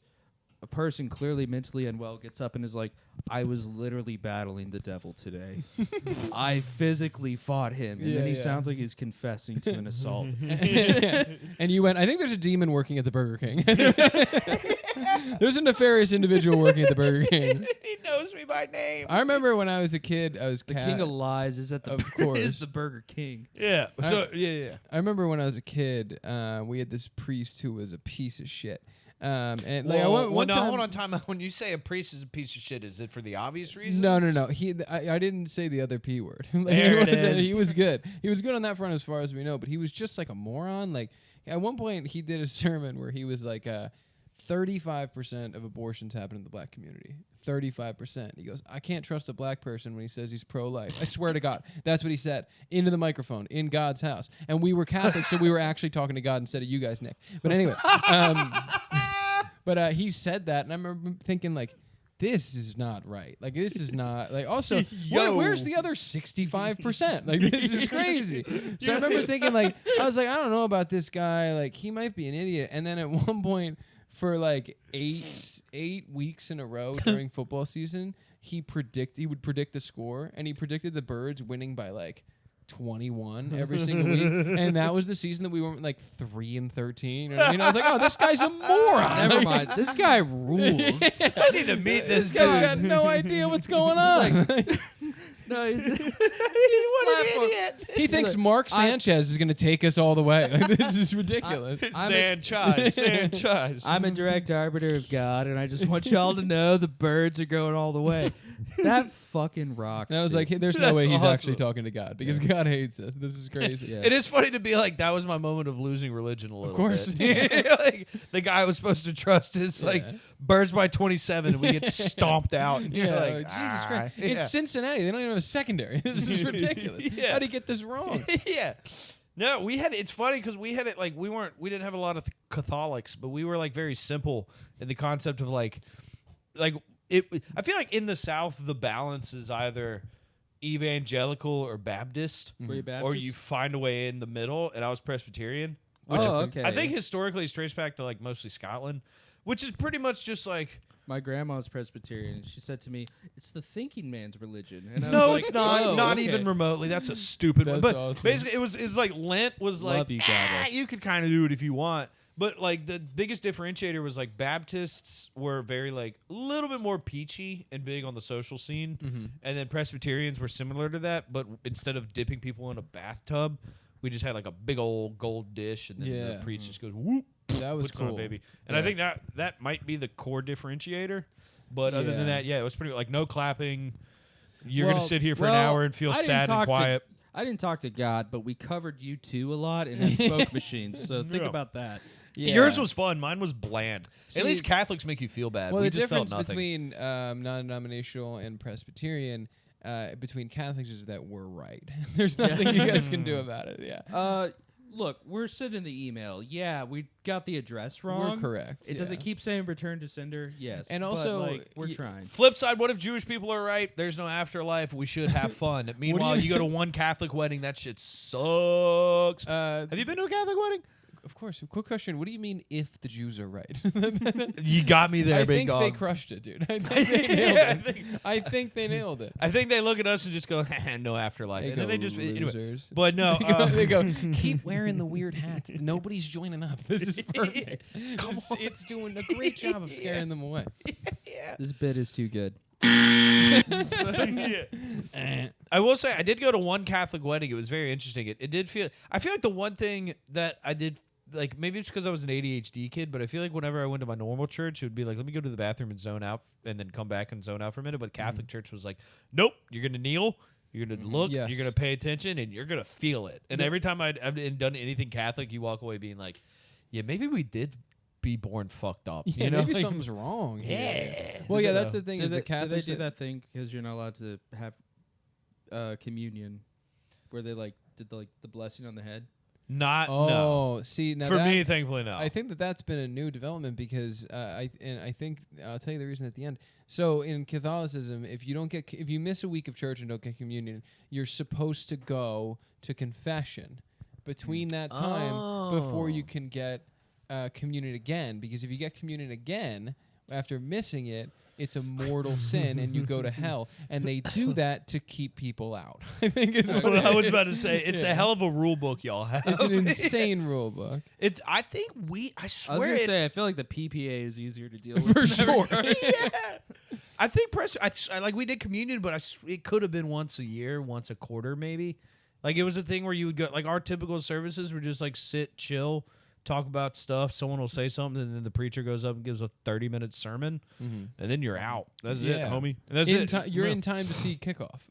a person clearly mentally unwell gets up and is like, "I was literally battling the devil today. I physically fought him," and Yeah, then he yeah. sounds like he's confessing to an assault. And you went, "I think there's a demon working at the Burger King." There's a nefarious individual working at the Burger King. he knows me by name. I remember when I was a kid, I was The king of lies is at the Of course. is the Burger King. Yeah. So yeah. I remember when I was a kid, we had this priest who was a piece of shit. And like I went one time, hold on, time out. When you say a priest is a piece of shit, is it for the obvious reasons? No. I didn't say the other P word. Like, There it is. He was good. He was good on that front as far as we know, but he was just like a moron. Like at one point he did a sermon where he was like 35% of abortions happen in the black community. 35%. He goes, "I can't trust a black person when he says he's pro-life. I swear to God." That's what he said into the microphone in God's house. And we were Catholic, so we were actually talking to God instead of you guys, Nick. But anyway, he said that, and I remember thinking like, this is not right. Like this is not like. Also, where's the other 65%? Like this is crazy. So I remember thinking like, I was like, I don't know about this guy. Like he might be an idiot. And then at one point, for like 8 weeks in a row during football season, he would predict the score, and he predicted the Birds winning by like 21 every single week, and that was the season that we went like 3-13. You know what I mean? I was like, "Oh, this guy's a moron." Never mind. This guy rules. I need to meet this This guy's got dude. no idea what's going on. No, he's just, What an idiot. He thinks Mark Sanchez is going to take us all the way. Like, this is ridiculous. Sanchez. I'm a direct arbiter of God, and I just want y'all to know the Birds are going all the way. That fucking rocks. And I was dude. like, hey, "There's no That's way he's awesome. actually talking to God because God hates us. This is crazy." Yeah. It is funny to be like, that was my moment of losing religion a little course. bit. Like, the guy I was supposed to trust is like, Yeah. Birds by 27, and we get stomped out. And you're Yeah, like, like, Jesus Christ. Yeah. It's Cincinnati. They don't even have a secondary. This is ridiculous. Yeah. How'd he get this wrong? Yeah. No, we had it's funny because we had it like we didn't have a lot of Catholics, but we were like very simple in the concept of like it. I feel like in the South the balance is either evangelical or Baptist, Were you or Baptist? you find a way in the middle. And I was Presbyterian, Oh, okay. I think historically it's traced back to like mostly Scotland, which is pretty much just like. My grandma was Presbyterian. She said to me, "It's the thinking man's religion." And I No, was like, it's not. "Oh, Not okay." even remotely. That's a stupid one. That's But awesome. basically, it was like Lent was like Love you, Gabba. you could kind of do it if you want. But like the biggest differentiator was like Baptists were very like a little bit more peachy and big on the social scene, and then Presbyterians were similar to that. But instead of dipping people in a bathtub, we just had like a big old gold dish, and then Yeah. the priest just goes whoop. That was puts on a cool. baby. And I think that might be the core differentiator. But other than Yeah. that, yeah, it was pretty like no clapping. You're Well- gonna sit here for an well, hour and feel I didn't sad and talk to- quiet. I didn't talk to God, but we covered you two a lot and had smoke machines. So think Yeah. about that. Yeah. Yours was fun. Mine was bland. See, At least Catholics make you feel bad. Well, We the just felt difference nothing. between non-denominational and Presbyterian, between Catholics, is that we're right. There's nothing you guys can do about it. Yeah, Look, we're sending the email. Yeah, we got the address wrong. we're correct. Does it yeah. keep saying return to sender? Yes. And but, also, like, we're y- trying. Flip side, what if Jewish people are right? There's no afterlife. We should have fun. Meanwhile, you go to one Catholic wedding, that shit sucks. Have you been to a Catholic wedding? Of course. Quick question. What do you mean if the Jews are right? You got me there, I big think dog. they crushed it, dude. I think they nailed it. I think they nailed it. I think they look at us and just go, no afterlife. They And then go, they just, anyway. losers. But no. They go, keep wearing the weird hats. Nobody's joining up. This is perfect. It's doing a great job of scaring them away. This bit is too good. I will say I did go to one Catholic wedding. It was very interesting. It did feel. I feel like the one thing that I did, like, maybe it's because I was an ADHD kid, but I feel like whenever I went to my normal church, it would be like, let me go to the bathroom and zone out, and then come back and zone out for a minute. But Catholic church was like, nope, you're gonna kneel. You're going to look, Yes. you're going to pay attention, and you're going to feel it. And every time I've done anything Catholic, you walk away being like, yeah, maybe we did be born fucked up. Yeah, you know? maybe Like, something's wrong. Yeah. Well, yeah, So- that's the thing. Is the Do they Catholics do that thing because you're not allowed to have communion, where they like did the blessing on the head? Not, Oh, no. see, now For that, me, thankfully, no. I think that's been a new development because I think I'll tell you the reason at the end. So in Catholicism, if you miss a week of church and don't get communion, you're supposed to go to confession between that time before you can get communion again. Because if you get communion again after missing it, it's a mortal sin and you go to hell. And they do that to keep people out. I think is what Well, it I was is. about to say, it's a hell of a rule book y'all have. It's an insane rule book. It's. I think I I was swear gonna it. say I feel like the PPA is easier to deal with For sure. Yeah. I think I like we did communion, but it could have been once a year, once a quarter, maybe. Like it was a thing where you would go. Like our typical services were just like sit, chill, talk about stuff. Someone will say something, and then the preacher goes up and gives a 30-minute sermon, and then you're out. That's it, Yeah. homie. And that's In it. you're Yeah. in time to see kickoff.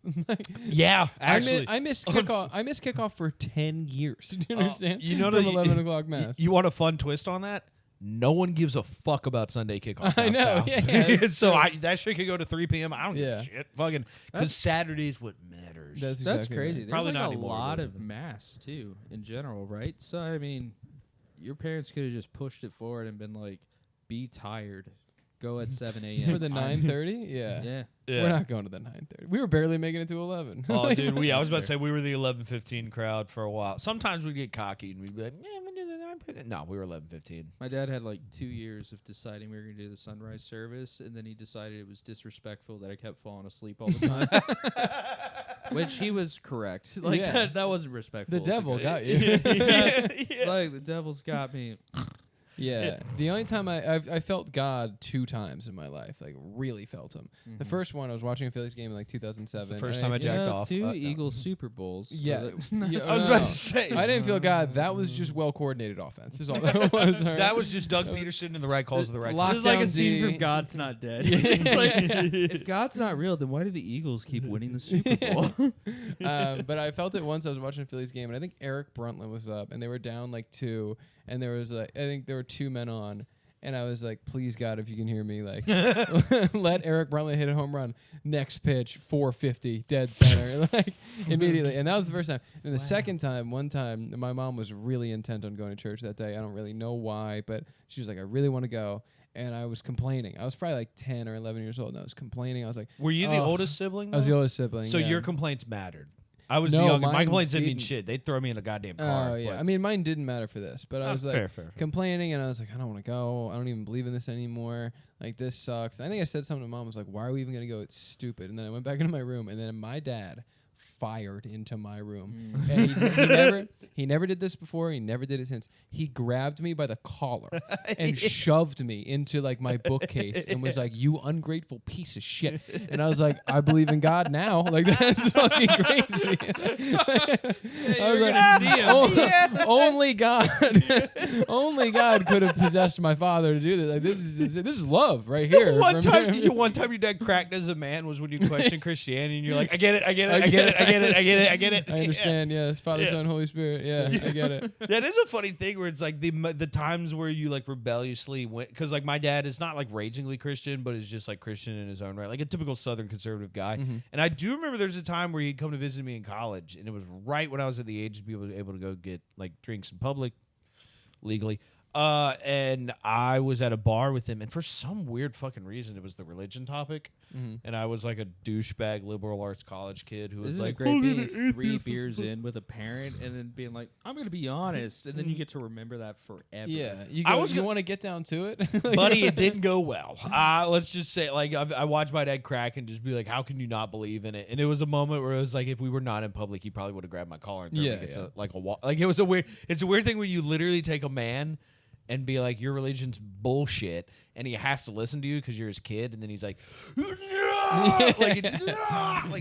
Yeah, actually. I missed kickoff. I missed kickoff for 10 years. Do you understand? You know From that 11 o'clock mass. You want a fun twist on that? No one gives a fuck about Sunday kickoff. I down know, south. yeah, it's so true. that shit could go to 3 p.m. I don't give Yeah. a shit. Fucking because Saturday's what matters. That's That's exactly crazy. right. There's Probably like not a anymore, lot but- of mass too in general, right? So I mean, your parents could have just pushed it forward and been like, "Be tired, go at 7 a.m." For the 9:30? Yeah. Yeah. Yeah. We're not going to the 9:30. We were barely making it to 11. Oh, dude, I was about to That's say we were the 11:15 crowd for a while. Sometimes we'd get cocky and we'd be like, "Yeah, I'm gonna do the 9:15." No, we were 11:15. My dad had like 2 years of deciding we were going to do the sunrise service, and then he decided it was disrespectful that I kept falling asleep all the time. Which he was correct. Like Yeah. that wasn't respectful. The to devil go- got you. Like the devil's got me. Yeah. The only time I felt God 2 times in my life, like really felt him. The first one, I was watching a Phillies game in like 2007. It's the first and time I You jacked know, off. 2 No. Eagles Super Bowls. so Yeah. that- Yeah, I was no, about no. to say. I didn't feel God. That was just well coordinated offense. Is all that was. all right? That was just Doug Peterson and the right calls at the right time. Lockdown It was like a scene D. from God's Not Dead. It's like, if God's not real, then why do the Eagles keep winning the Super Bowl? But I felt it once. I was watching a Phillies game, and I think Eric Bruntlin was up, and they were down like 2, and there was like I think there were 2 men on, and I was like, please God, if you can hear me, like let Eric Bruntlin hit a home run. Next pitch, 450, dead center, like immediately. And that was the first time. And the second time, one time, my mom was really intent on going to church that day. I don't really know why, but she was like, I really want to go. And I was complaining. I was probably like 10 or 11 years old, and I was complaining. I was like, Were you the "Ugh." oldest sibling? I was the though? oldest sibling. So yeah. your complaints mattered. I was No, the youngest. My mine complaints didn't mean didn't. shit. They'd throw me in a goddamn car. Oh yeah, but- I mean mine didn't matter for this, but I Oh, was like fair. complaining, and I was like, I don't want to go. I don't even believe in this anymore. Like this sucks. I think I said something to mom. I was like, why are we even gonna go? It's stupid. And then I went back into my room, and then my dad fired into my room, and he never did this before. He never did it since. He grabbed me by the collar and shoved me into like my bookcase and was like, "You ungrateful piece of shit." And I was like, "I believe in God now." Like that's fucking crazy. I was like, see him. Only God, only God could have possessed my father to do this. Like, this is love right here. One from time, him. one time your dad cracked as a man was when you questioned Christianity, and you're like, I get it, I get it, I get it, I get it, I get it, I get it. I understand. Yes, Father, Yeah. Son, Holy Spirit. Yeah, I get it. Yeah. That is a funny thing where it's like the times where you like rebelliously went, because like my dad is not like ragingly Christian, but is just like Christian in his own right, like a typical Southern conservative guy. And I do remember there was a time where he'd come to visit me in college, and it was right when I was at the age to be able to go get like drinks in public legally. And I was at a bar with him, and for some weird fucking reason, it was the religion topic. And I was like a douchebag liberal arts college kid who was Isn't like, it great being 3 beers in with a parent and then being like, I'm going to be honest. And then you get to remember that forever. Yeah, I was you want to get down to it, buddy, it didn't go well. Let's just say, like, I watched my dad crack and just be like, how can you not believe in it? And it was a moment where it was like, if we were not in public, he probably would have grabbed my collar and thrown me against a wall. Like, it was it's a weird thing where you literally take a man and be like, your religion's bullshit, and he has to listen to you because you're his kid, and then he's like, like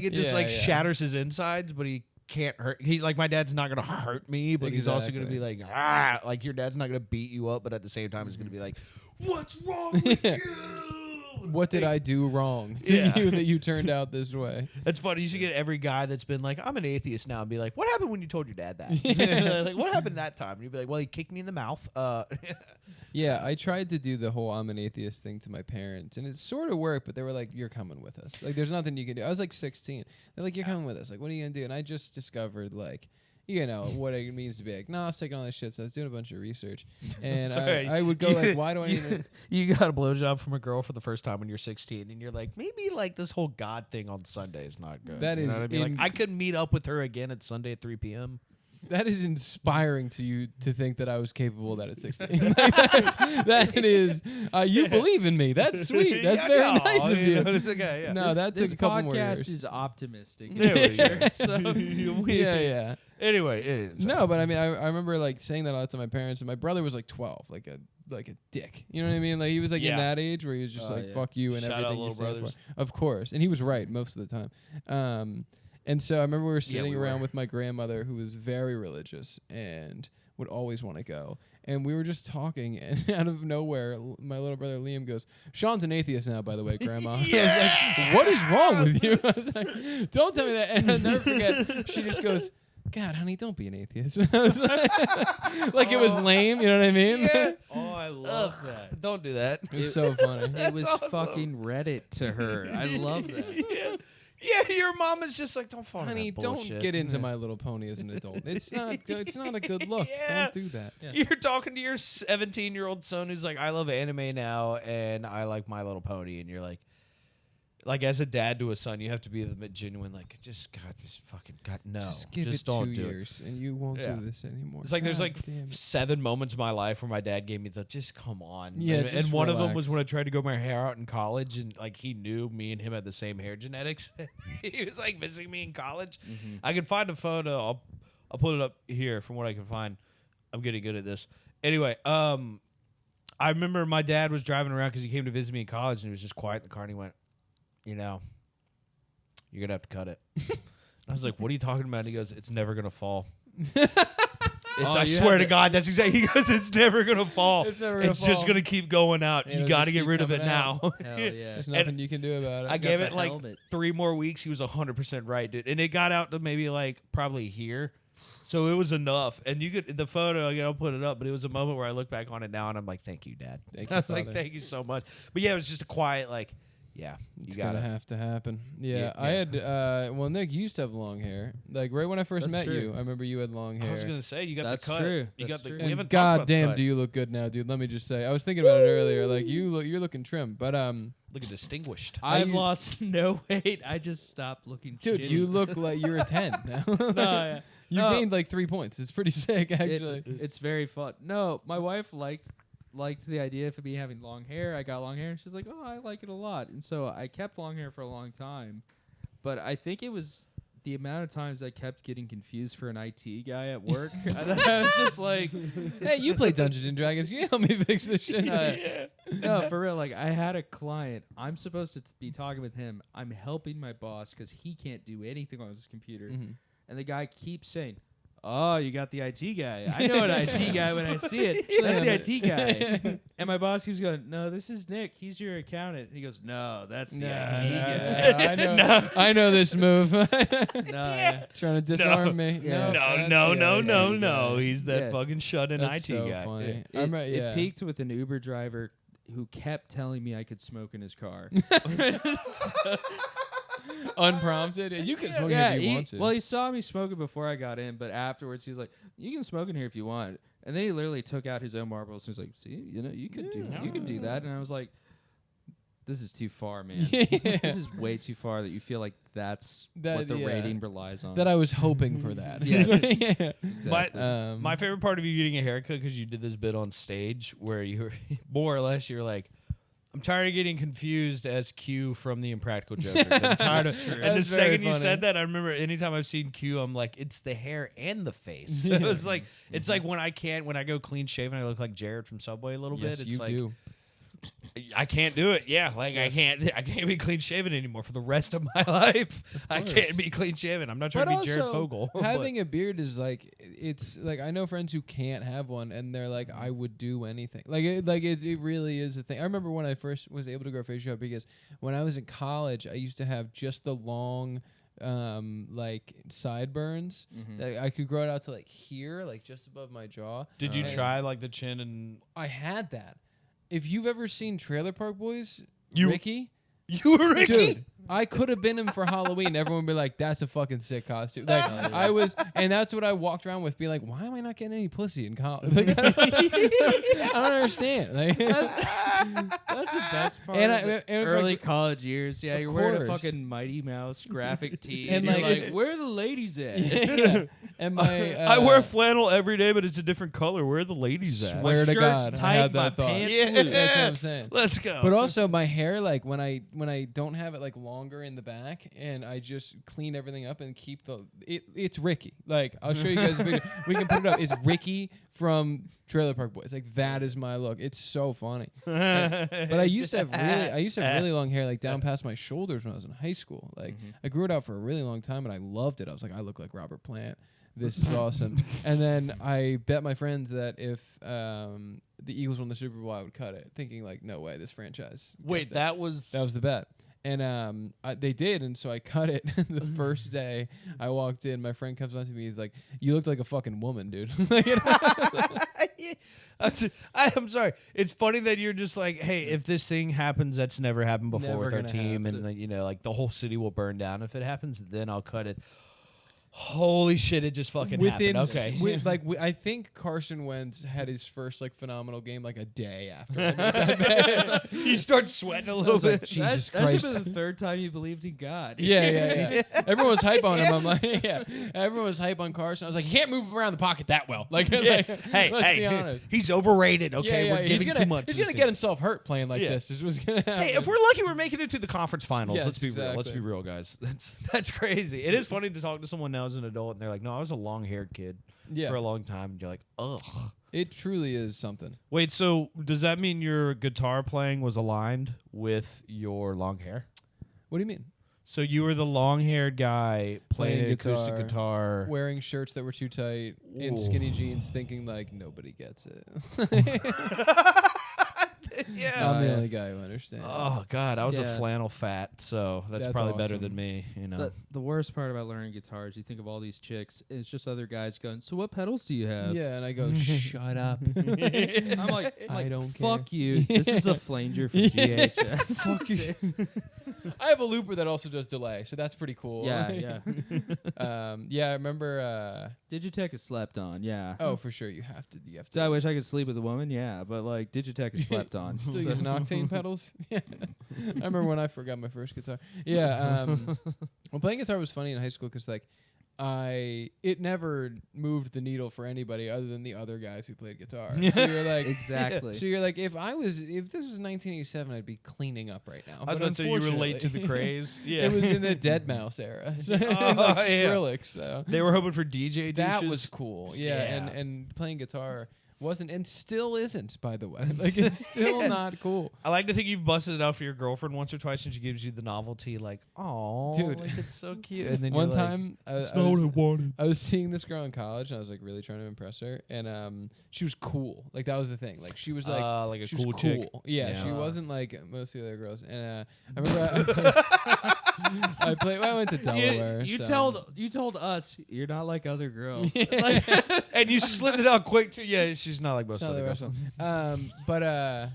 it just shatters his insides, but he can't hurt. He's like, my dad's not gonna hurt me, but he's also gonna be like, like your dad's not gonna beat you up, but at the same time, he's gonna be like, what's wrong with you? What did I do wrong to you that you turned out this way? That's funny. You should get every guy that's been like, I'm an atheist now, and be like, what happened when you told your dad that? Like, what happened that time? And you'd be like, well, he kicked me in the mouth. Yeah, I tried to do the whole I'm an atheist thing to my parents, and it sort of worked, but they were like, you're coming with us. Like, there's nothing you can do. I was like 16. They're like, you're coming with us. Like, what are you going to do? And I just discovered, like, you know, what it means to be agnostic and all that shit. So I was doing a bunch of research. And I would go like, why do I need You got a blowjob from a girl for the first time when you're 16, and you're like, maybe like this whole God thing on Sunday is not good. That you know is what I mean? Like, I could meet up with her again at Sunday at 3 p.m. That is inspiring to you to think that I was capable of that at 16. Like, that is, you believe in me. That's sweet. That's very nice of you. It's okay, yeah. No, that took This a couple more podcast years. is optimistic. Yeah. Anyway, No, but I mean, I remember like saying that a lot to my parents, and my brother was like 12, like a dick. You know what I mean? Like he was like in that age where he was just fuck you and Shout out everything you little stand brothers. for. Of course, and he was right most of the time. And so I remember we were sitting around with my grandmother, who was very religious and would always want to go. And we were just talking, and out of nowhere, my little brother Liam goes, "Sean's an atheist now, by the way, Grandma." I was like, "What is wrong with you?" I was like, "Don't tell me that." And I'll never forget, she just goes, "God, honey, don't be an atheist." I was like it was lame, you know what I mean? Yeah. Oh, I love that. Don't do that. It was so funny. It was awesome. fucking Reddit to her. I love that. Yeah, your mom is just like, don't fall Honey, into that don't bullshit. get into My Little Pony as an adult. It's not a good look. Yeah. Don't do that. You're talking to your 17-year-old son who's like, I love anime now, and I like My Little Pony, and you're like as a dad to a son, you have to be the genuine, like, just fucking God, no, Just give it don't 2 do years, and you won't Yeah. do this anymore. It's like there's God like damn it. 7 moments in my life where my dad gave me the just come on. Yeah, and just one of them was relax. when I tried to grow my hair out in college, and like he knew me and him had the same hair genetics. He was like visiting me in college. I can find a photo. I'll put it up here from what I can find. I'm getting good at this. Anyway, I remember my dad was driving around because he came to visit me in college, and he was just quiet in the car, and he went, you know, you're going to have to cut it. I was like, what are you talking about? And he goes, it's never going to fall. I swear to God, that's exactly. He goes, it's never going to fall. It's never gonna It's just fall. going to keep going out. It'll You got to just get keep rid of it coming now. Hell yeah. There's nothing you can do about it. I gave the it like helmet. 3 more weeks. He was 100% right, dude. And it got out to maybe like probably here. So it was enough. And you could, the photo, I'll put it up, but it was a moment where I look back on it now and I'm like, thank you, Dad. Thank I you, was like, Father. thank you so much. But yeah, it was just a quiet, like, yeah, It's you gonna got to. have to happen. Yeah, Yeah, I yeah. had. Well, Nick, you used to have long hair. Like right when I first That's met true. you, I remember you had long hair. I was going to say, you got That's the cut. true. You That's got the, true. we And haven't talked about the goddamn, cut. do you look good now, dude? Let me just say, I was thinking about it earlier. Like you're looking trim, but Looking distinguished. I've you- lost no weight. I just stopped looking dude, shitty. you look like you're a 10 now. No, yeah. You No. gained like 3 points. It's pretty sick, actually. It's very fun. No, my wife liked the idea of me having long hair. I got long hair, and she's like, "Oh, I like it a lot." And so I kept long hair for a long time. But I think it was the amount of times I kept getting confused for an IT guy at work. I was just like, Hey, you play Dungeons and Dragons. You help me fix this shit. no, for real. Like I had a client. I'm supposed to be talking with him. I'm helping my boss because he can't do anything on his computer. And the guy keeps saying, "Oh, you got the IT guy. I know an IT guy when I see it. That's the IT guy." And my boss keeps going, "No, this is Nick. He's your accountant." And he goes, "No, that's the IT guy." I know this move. No, yeah. Trying to disarm me. Yeah. that's No, the no, IT no. guy. He's that Yeah. fucking shut-in That's IT so guy. funny. It, yeah. it peaked with an Uber driver who kept telling me I could smoke in his car. Unprompted. You can smoke Yeah, if you want to. well, he saw me smoking before I got in, but afterwards he was like, "You can smoke in here if you want." And then he literally took out his own marbles and was like, "See, you could do that." And I was like, "This is too far, man. This is way too far that you feel like that's what the rating relies on." That I was hoping for that. Yes. Exactly. My favorite part of you getting a haircut, because you did this bit on stage where you were more or less you're like, I'm tired of getting confused as Q from the Impractical Jokers. I'm tired of, and the second you said that, I remember anytime I've seen Q, I'm like, it's the hair and the face. It was like, it's like when I go clean shaven, I look like Jared from Subway a little bit. It's you like, do. I can't do it. Yeah, like I can't be clean shaven anymore for the rest of my life. I can't be clean shaven. I'm not trying to be Jared Fogle. Having a beard is like, it's like, I know friends who can't have one and they're like, I would do anything. Like it really is a thing. I remember when I first was able to grow facial hair, because when I was in college, I used to have just the long like sideburns. I could grow it out to like here, like just above my jaw. Did you try like the chin? And I had that. If you've ever seen Trailer Park Boys, You- Ricky, you were Ricky? dude, I could have been him for Halloween. Everyone would be like, "That's a fucking sick costume." Like I was, and that's what I walked around with, being like, "Why am I not getting any pussy in college?" Like, I don't understand. Like, That's the best part. And of I- the and if early I- college years. Yeah, Of you're wearing a course. fucking Mighty Mouse graphic tee, And and you're like- like, "Where are the ladies at?" yeah. And my I wear flannel every day, but it's a different color. Where are the ladies at? swear to shirt's God, I tight, had my that thought. pants Yeah. loose. That's what I'm saying. Let's go. But also my hair, like when I don't have it like longer in the back, and I just clean everything up and keep it's Ricky. Like I'll show you guys a video. We can put it up. It's Ricky from Trailer Park Boys. Like that is my look. It's so funny. But I used to have really long hair, like down past my shoulders when I was in high school. Like I grew it out for a really long time, and I loved it. I was like, I look like Robert Plant. This is awesome. And then I bet my friends that if the Eagles won the Super Bowl, I would cut it, thinking like, no way, this franchise. gets Wait, that was the bet. And they did, and so I cut it. The first day I walked in, my friend comes up to me. He's like, "You looked like a fucking woman, dude." I'm sorry. It's funny that you're just like, hey, if this thing happens that's never happened before Never with our gonna team, happen. and like, like the whole city will burn down if it happens, then I'll cut it. Holy shit! It just fucking happened. Okay, I think Carson Wentz had his first like phenomenal game like a day after. I made that bet. you start sweating a I little was like, bit. Jesus That should Christ. have been the third time you believed in God. Yeah. Everyone was hype on him. I'm like, yeah. Everyone was hype on Carson. I was like, you can't move him around the pocket that well. Like, Yeah. hey, let's hey, be honest. he's overrated. Okay, Yeah, we're he's giving gonna, too much. He's to this gonna team. get himself hurt playing like Yeah. this. Is what's gonna happen. Hey, if we're lucky, we're making it to the conference finals. Yes, Let's be real. Let's exactly. be real, guys. That's crazy. It is funny to talk to someone now as an adult, and they're like, "No, I was a long-haired kid Yeah. for a long time." And you're like, "Ugh." It truly is something. Wait, so does that mean your guitar playing was aligned with your long hair? What do you mean? So you were the long-haired guy playing Playing an acoustic guitar, guitar. Wearing shirts that were too tight in Ooh. skinny jeans, thinking like nobody gets it. Yeah. I'm the yeah. only guy who understands. Oh God, I was a Yeah. flannel fat, so that's That's probably better awesome. than me. You know. The worst part about learning guitar is you think of all these chicks, it's just other guys going, "So what pedals do you have?" Yeah, and I go, shut up. I'm like, I don't fuck care." you. This is a flanger from GHS. Fuck you. I have a looper that also does delay, so that's pretty cool. Yeah. Yeah, I remember. Digitech is slept on. Yeah. Oh, for sure, you have to. Do I wish I could sleep with a woman? Yeah, but like Digitech is slept on. Still So- using octane pedals. Yeah, I remember when I forgot my first guitar. Yeah, well, playing guitar was funny in high school because like it never moved the needle for anybody other than the other guys who played guitar. So you're like, Exactly. so you're like, if this was 1987, I'd be cleaning up right now. I was But about to say you relate to the unfortunately- craze. Yeah, It was in the Dead Mouse era, so, like yeah. Skrillex. So They were hoping for DJ that douches. was cool. Yeah, Yeah. and playing guitar wasn't and still isn't, by the way. Like it's still not cool. I like to think you've busted it out for your girlfriend once or twice, and she gives you the novelty, like, "Oh, Dude. like, it's so cute." And then One you're like, time, wanted. I was seeing this girl in college, and I was like really trying to impress her, and she was cool. Like that was the thing. Like she was like a she cool was chick. cool. Yeah, Yeah. she wasn't like most of the other girls. And I remember I went to Delaware. You so- told us you're not like other girls. And you slipped it out quick too. Yeah, she's not like most Not other the girls. rest. But I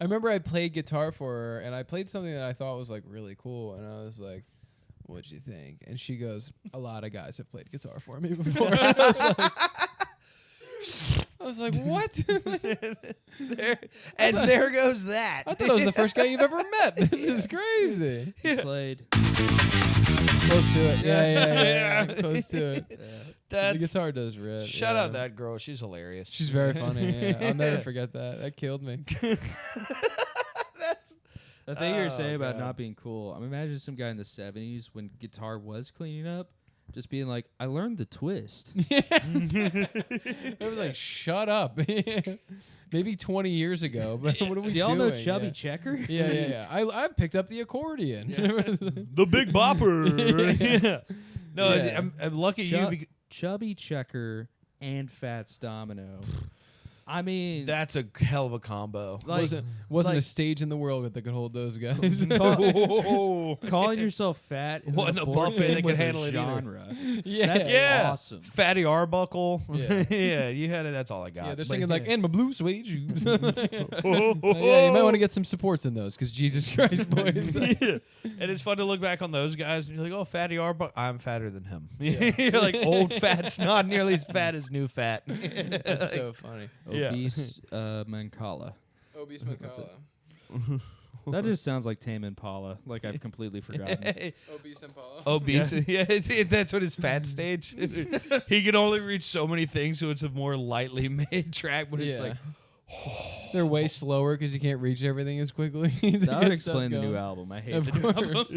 remember I played guitar for her, and I played something that I thought was like really cool, and I was like, "What'd you think?" And she goes, "A lot of guys have played guitar for me before." I was like, I was like, what? There goes that. I thought I was the first guy you've ever met. This is crazy. He played. Close to it. Yeah. Close to it. The That's guitar does rip. shout yeah. out that girl. She's hilarious. She's very funny. Yeah. I'll never forget that. That killed me. The thing you were saying about God. not being cool, I'm imagining some guy in the 70s when guitar was cleaning up, just being like, I learned the twist. It was like, shut up. Maybe 20 years ago, but what are we Do y'all doing? know Chubby yeah. Checker? Yeah. I picked up the accordion. the Big Bopper. Yeah. No, Yeah. I'm lucky you. Chubby Checker and Fats Domino. I mean, That's a hell of a combo. like, wasn't a like- stage in the world that could hold those guys. calling yourself fat in Wasn't the a board buffet game that could was a handle it either. genre. yeah. That's Yeah. awesome. Fatty Arbuckle. Yeah. Yeah, you had it. That's all I got. Yeah, they're But singing like, yeah. and my blue suede shoes. Yeah, you might want to get some supports in those, because Jesus Christ, boys. Yeah. And it's fun to look back on those guys and you're like, oh, Fatty Arbuckle. I'm fatter than him. You're like, old fat's not nearly as fat as new fat. That's so funny. Yeah. Obese Mancala. Obese That's Macala. That just sounds like Tame Impala. Like I've completely forgotten. Obese Impala. Obese. Yeah, that's what his fat stage. He can only reach so many things, so it's a more lightly made track, but it's like, they're way slower because you can't reach everything as quickly. That would explain the new album. I hate Of the new album. course.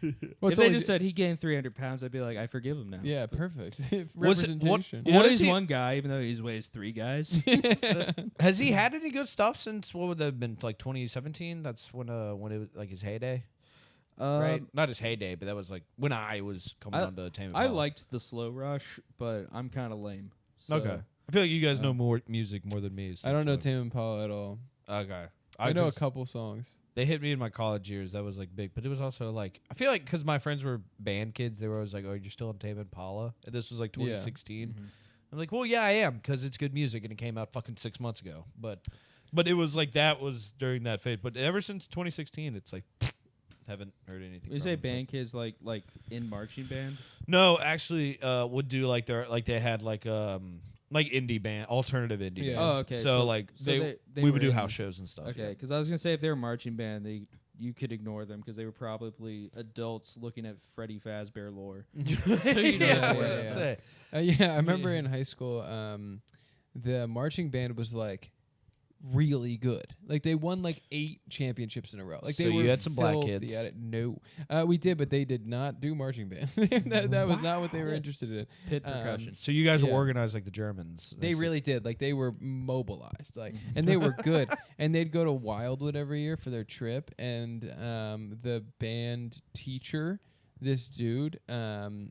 If they just said he gained 300 pounds, I'd be like, I forgive him now. Yeah, perfect. Was it- what- Representation. You know, What is he's he- one guy, even though he weighs 3 guys. has he had any good stuff since what would that have been, like 2017? That's when it was like his heyday, right? Not his heyday, but that was like when I was coming on to Tame I Impala. liked the Slow Rush, but I'm kind of lame. So. Okay, I feel like you guys know more music more than me. I don't know so- Tame Impala at all. Okay, I know a just- couple songs. They hit me in my college years. That was like big, but it was also like I feel like because my friends were band kids, they were always like, "Oh, you're still on Tame Impala," and this was like 2016. I'm like, "Well, yeah, I am," because it's good music and it came out fucking 6 months ago. But it was like that was during that phase. But ever since 2016, it's like haven't heard anything. You from say them, so- band kids like in marching band? No, actually, would do like their like they had like indie band, alternative indie. Yeah. bands. Oh, okay. So like so they they we were would do in- house shows and stuff. Okay, yeah. because I was gonna say if they were marching band, you could ignore them because they were probably adults looking at Freddy Fazbear lore. So you know Yeah, what yeah, I'd yeah. say. Yeah, I remember in high school, the marching band was like really good. Like they won like 8 championships in a row. Like So they you were had some black filthy kids? at it. No, we did, but they did not do marching band. that was not what they were interested in. Pit percussion. So you guys were Yeah. organized like the Germans. They That's really did. Like they were mobilized. Like and they were good. And they'd go to Wildwood every year for their trip. And the band teacher, this dude,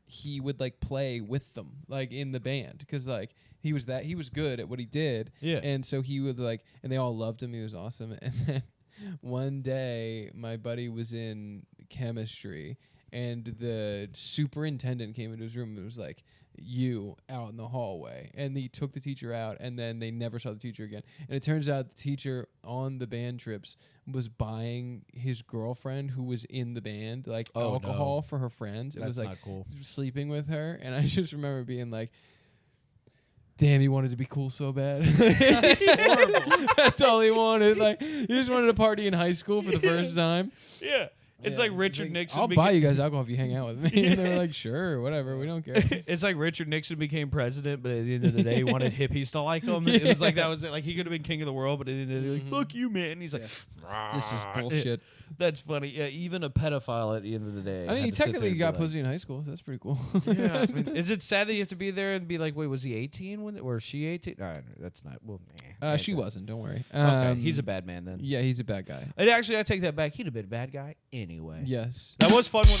he would like play with them, like in the band, because like he was good at what he did. Yeah. And so he would like, and they all loved him. He was awesome. And then one day, my buddy was in chemistry, and the superintendent came into his room and was like, "You out in the hallway," and he took the teacher out, and then they never saw the teacher again. And it turns out the teacher on the band trips was buying his girlfriend, who was in the band, like Oh, alcohol no. for her friends. It That's was like not cool. sleeping with her, and I just remember being like, damn, he wanted to be cool so bad. That's all he wanted. Like, he just wanted to party in high school for the first time. Yeah. It's Yeah. like Richard He's like, Nixon. I'll buy you guys alcohol if you hang out with me. And they were like, sure, whatever, we don't care. It's like Richard Nixon became president, but at the end of the day, he wanted hippies to like him. It was like that was it. Like he could have been king of the world, but at the end of the day, like fuck you, man. And he's like, This is bullshit. That's funny. Yeah, even a pedophile at the end of the day. I mean, had to sit technically, there you and got be like, pussy in high school, so that's pretty cool. Yeah. I mean, is it sad that you have to be there and be like, wait, was he 18 when, or she 18? No, that's not. Well, She wasn't, don't worry. Okay, he's a bad man then. Yeah, he's a bad guy. And actually, I take that back. He'd have been a bad guy anyway. Yes. That was fun when.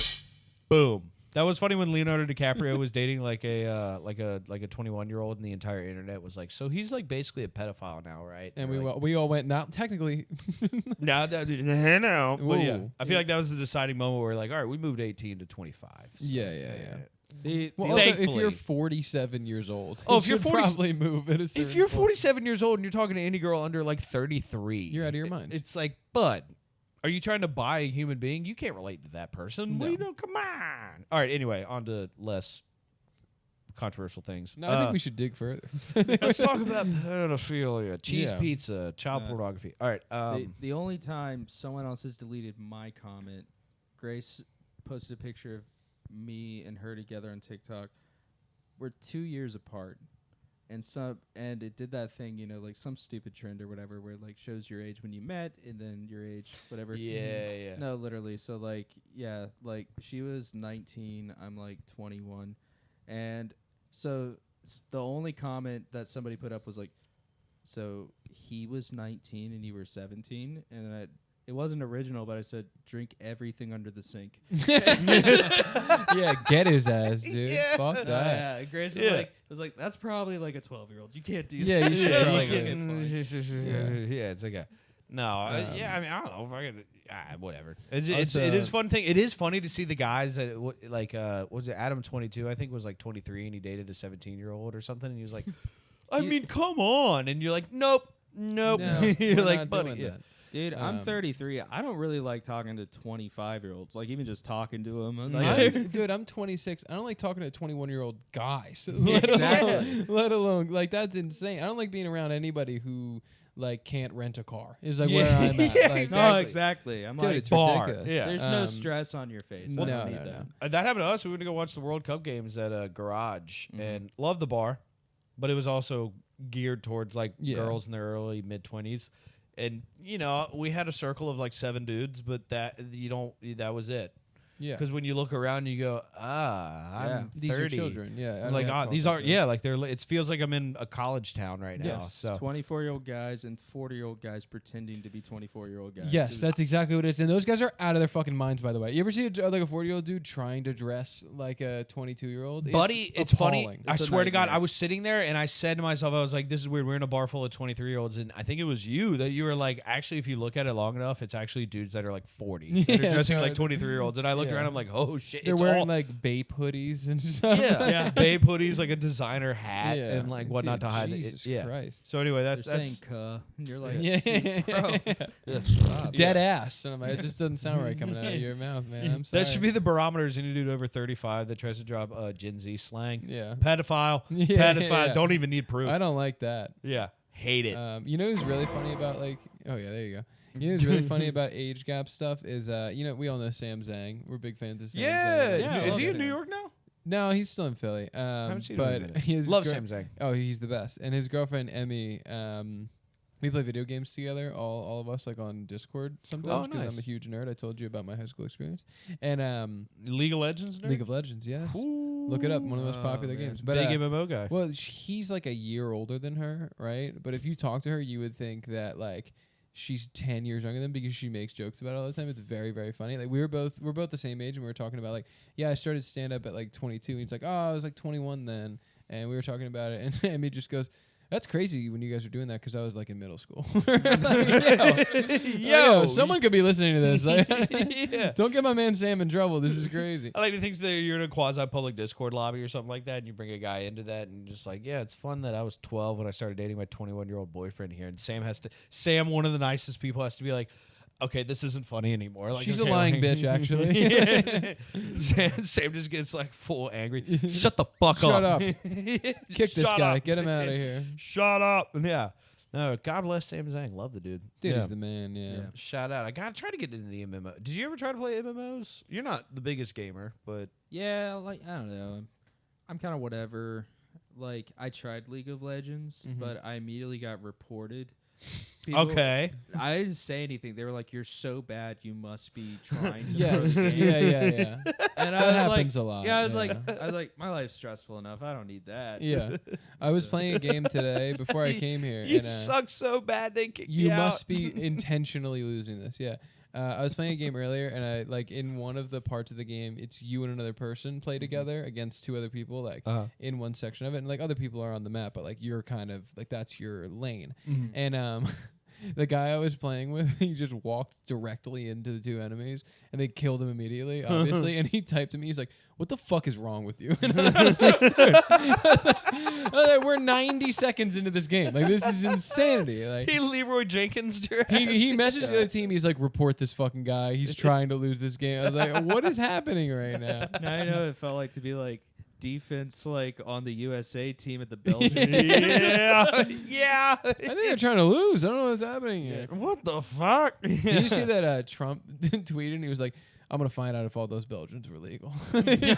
Boom. That was funny when Leonardo DiCaprio was dating like a 21-year-old, and the entire internet was like, so he's like basically a pedophile now, right? And They're we all went, not technically. no, no, but yeah, Whoa. I feel like that was the deciding moment where we're like, all right, we moved 18 to 25. So, Yeah. The, Well, also, if Thankfully. you're 47 years old, Oh, you if you're should 40 probably move at a certain If you're point. 47 years old and you're talking to any girl under like 33, You're out of your mind. It's like, bud, are you trying to buy a human being? You can't relate to that person. No. Well, come on. All right, anyway, on to less controversial things. No, I think we should dig further. Let's talk about pedophilia, cheese Yeah. pizza, child pornography. All right. The only time someone else has deleted my comment, Grace posted a picture of me and her together on TikTok. We're 2 years apart. And it did that thing, like some stupid trend or whatever, where it like shows your age when you met and then your age, whatever. Yeah. No, literally. So like, yeah, like she was 19, I'm like 21, and so the only comment that somebody put up was like, so he was 19 and you were 17, and then it wasn't original, but I said, drink everything under the sink. Yeah, get his ass, dude. Yeah. Fuck that. Yeah, Grace was like, that's probably like a 12-year-old. You can't do Yeah, that. you should. Yeah, Yeah, like, it's fine. yeah, it's like a no. Yeah, I mean, I don't know. If I could, whatever. It is fun thing. It is funny to see the guys that like was it Adam 22? I think was like 23, and he dated a 17-year-old or something, and he was like, I mean, come on, and you're like, nope. No, You're we're like, not buddy, doing yeah. that. Dude, I'm 33. I don't really like talking to 25-year-olds. Like, even just talking to them. Dude, I'm 26. I don't like talking to 21-year-old guys. Exactly. Let alone, like, that's insane. I don't like being around anybody who, like, can't rent a car. Is like where I'm at. Yeah, Like, No, exactly. I'm Dude, like, it's bar. ridiculous. Yeah. there's no stress on your face. No, I don't no, need no. that. That happened to us. We went to go watch the World Cup games at a garage, and loved the bar, but it was also geared towards like girls in their early mid-20s. And we had a circle of like 7 dudes, but that was it. Yeah. Because when you look around, you go, I'm 30. These are children. Yeah. I'm like, these aren't. Yeah, like it feels like I'm in a college town right now. Yes. So 24-year-old guys and 40-year-old guys pretending to be 24-year-old guys. Yes, that's exactly what it is. And those guys are out of their fucking minds, by the way. You ever see like a 40-year-old dude trying to dress like a 22-year-old? buddy, it's funny. appalling. I It's a swear to God, nightmare. I was sitting there and I said to myself, I was like, this is weird. We're in a bar full of 23-year-olds. And I think it was you that you were like, actually, if you look at it long enough, it's actually dudes that are like 40. That are Yeah, dressing like totally. 23-year-olds. And I looked Yeah. around, I'm like, oh, shit. They're it's wearing all, like Bape hoodies and stuff. yeah, babe hoodies, like a designer hat Yeah. and like whatnot Dude, to hide Jesus it. Yeah. Christ. So anyway, They're that's saying "cuh," and you're like, Yeah. bro, stop. Dead ass. And I'm like, it just doesn't sound right coming out of your mouth, man. I'm sorry. that should be the barometers. Any dude over 35 that tries to drop Gen Z slang. Yeah. Pedophile. Yeah, Pedophile. yeah. Don't even need proof. I don't like that. Yeah. Hate it. You know who's really funny about like? Oh yeah, there you go. You know who's really funny about age gap stuff is we all know Sam Zhang. We're big fans of Sam Zhang. Yeah, Is he love in New Sam. York now? No, he's still in Philly. haven't seen him in a but minute. his Love gir- Sam Zhang. Oh, he's the best. And his girlfriend Emmy, we play video games together, all of us, like on Discord sometimes, because nice. I'm a huge nerd. I told you about my high school experience. And League of Legends nerd? League of Legends, yes. Look it up, one of the most Oh, popular man. games. But Big MMO guy. well, he's like a year older than her, right? But if you talk to her, you would think that like she's 10 years younger than him because she makes jokes about it all the time. It's very, very funny. Like we're both the same age, and we were talking about like, yeah, I started stand up at like 22. And he's like, oh, I was like 21 then, and we were talking about it, and Emmy just goes, that's crazy when you guys are doing that because I was like in middle school. Like, yo, someone could be listening to this. Like, Yeah. don't get my man Sam in trouble. This is crazy. I like the things that you're in a quasi-public Discord lobby or something like that, and you bring a guy into that, and just like, yeah, it's fun that I was 12 when I started dating my 21-year-old boyfriend here, and Sam, one of the nicest people, has to be like, okay, this isn't funny anymore. Like, She's okay, a lying like- bitch, actually. Yeah. Sam just gets like full angry. Shut the fuck Shut up. up. Kick this Shut guy. up. Get him out of here. Shut up. Yeah. No, God bless Sam Zhang. Love the dude. Dude, Yeah. he's the man, yeah. Shout out. I gotta try to get into the MMO. Did you ever try to play MMOs? You're not the biggest gamer, but Yeah, like I don't know. I'm kind of whatever. Like I tried League of Legends, but I immediately got reported. People- okay. I didn't say anything. They were like, "You're so bad, you must be trying to." Yes. pro game." yeah. And That I was happens like, a lot. Yeah, I was yeah. like, my life's stressful enough. I don't need that. Yeah. I was playing a game today before I came here. You and, suck so bad they kicked You out. must be intentionally losing this. Yeah. I was playing a game earlier, and I like in one of the parts of the game, it's you and another person play together against 2 other people, like in one section of it, and like other people are on the map, but like you're kind of like that's your lane. And the guy I was playing with, he just walked directly into the 2 enemies, and they killed him immediately, obviously. And he typed to me, he's like, "What the fuck is wrong with you?" And I was like, dude, I was like, we're 90 seconds into this game. Like, this is insanity. Like, He Leroy Jenkins. he messaged the other team. He's like, "Report this fucking guy. He's trying to lose this game." I was like, "What is happening right now?" Now I know what it felt like to be like defense like on the USA team at the Belgian. yeah. I think they're trying to lose. I don't know what's happening here. What the fuck? Did you see that Trump tweeted? And he was like, I'm going to find out if all those Belgians were legal. Because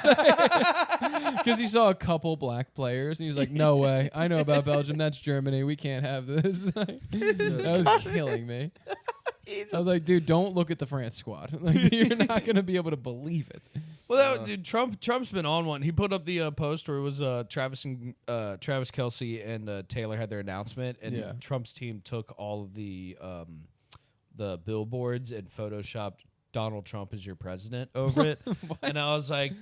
he saw a couple black players, and he was like, no way. I know about Belgium. That's Germany. We can't have this. That was killing me. I was like, dude, don't look at the France squad. Like, you're not going to be able to believe it. Well, dude, Trump's been on one. He put up the post where it was Travis Kelce and Taylor had their announcement, and Trump's team took all of the billboards and photoshopped Donald Trump as your president over it. And I was like,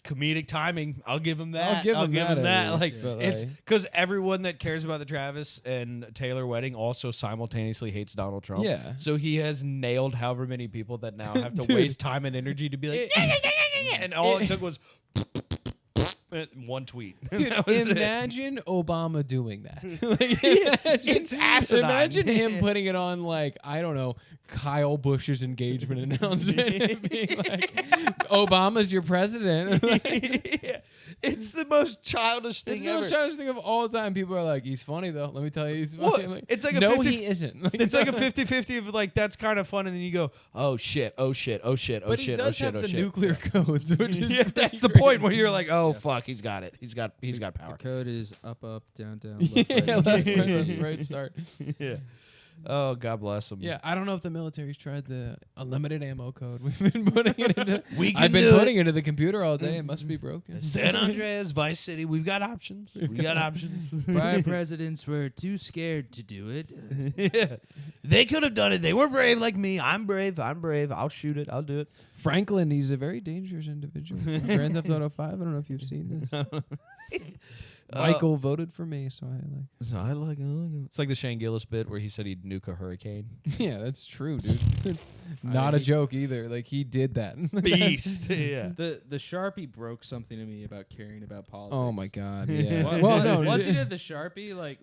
comedic timing. I'll give him that. I'll give him that. Like, it's because everyone that cares about the Travis and Taylor wedding also simultaneously hates Donald Trump. Yeah. So he has nailed however many people that now have to waste time and energy to be like, and all it took was one tweet. Dude, imagine Obama doing that. Like, it's asinine. Imagine him putting it on, like, I don't know, Kyle Bush's engagement announcement and being like, Obama's your president. Yeah. It's the most childish thing It's the ever. most childish thing of all time. People are like, he's funny, though. Let me tell you, he's funny. Well, Like, it's like a no, 50 he isn't. Like, It's like a 50-50 of like, that's kind of fun, and then you go, oh shit, oh shit, oh shit, oh but shit, he oh does shit, have oh the shit. nuclear codes, which is Yeah, that's the pretty point where crazy. you're like, oh fuck, he's got it. He's got power. The code is up, up, down, down. Yeah, Left, right, left, right, right, start. Yeah. Oh, God bless him. Yeah, I don't know if the military's tried the unlimited ammo code. We've been putting it into. We can I've been do putting it into the computer all day. It must be broken. San Andreas, Vice City, we've got options. We got options. Prior presidents were too scared to do it. Yeah. They could have done it. They were brave like me. I'm brave. I'll shoot it. I'll do it. Franklin, he's a very dangerous individual. Grand Theft Auto 5. I don't know if you've seen this. Michael voted for me, so I like. It's like the Shane Gillis bit where he said he'd nuke a hurricane. Yeah, that's true, dude. Not a joke either. Like, he did that. Beast. Yeah. The Sharpie broke something to me about caring about politics. Oh my God. Yeah. Well, no. once you did the Sharpie, like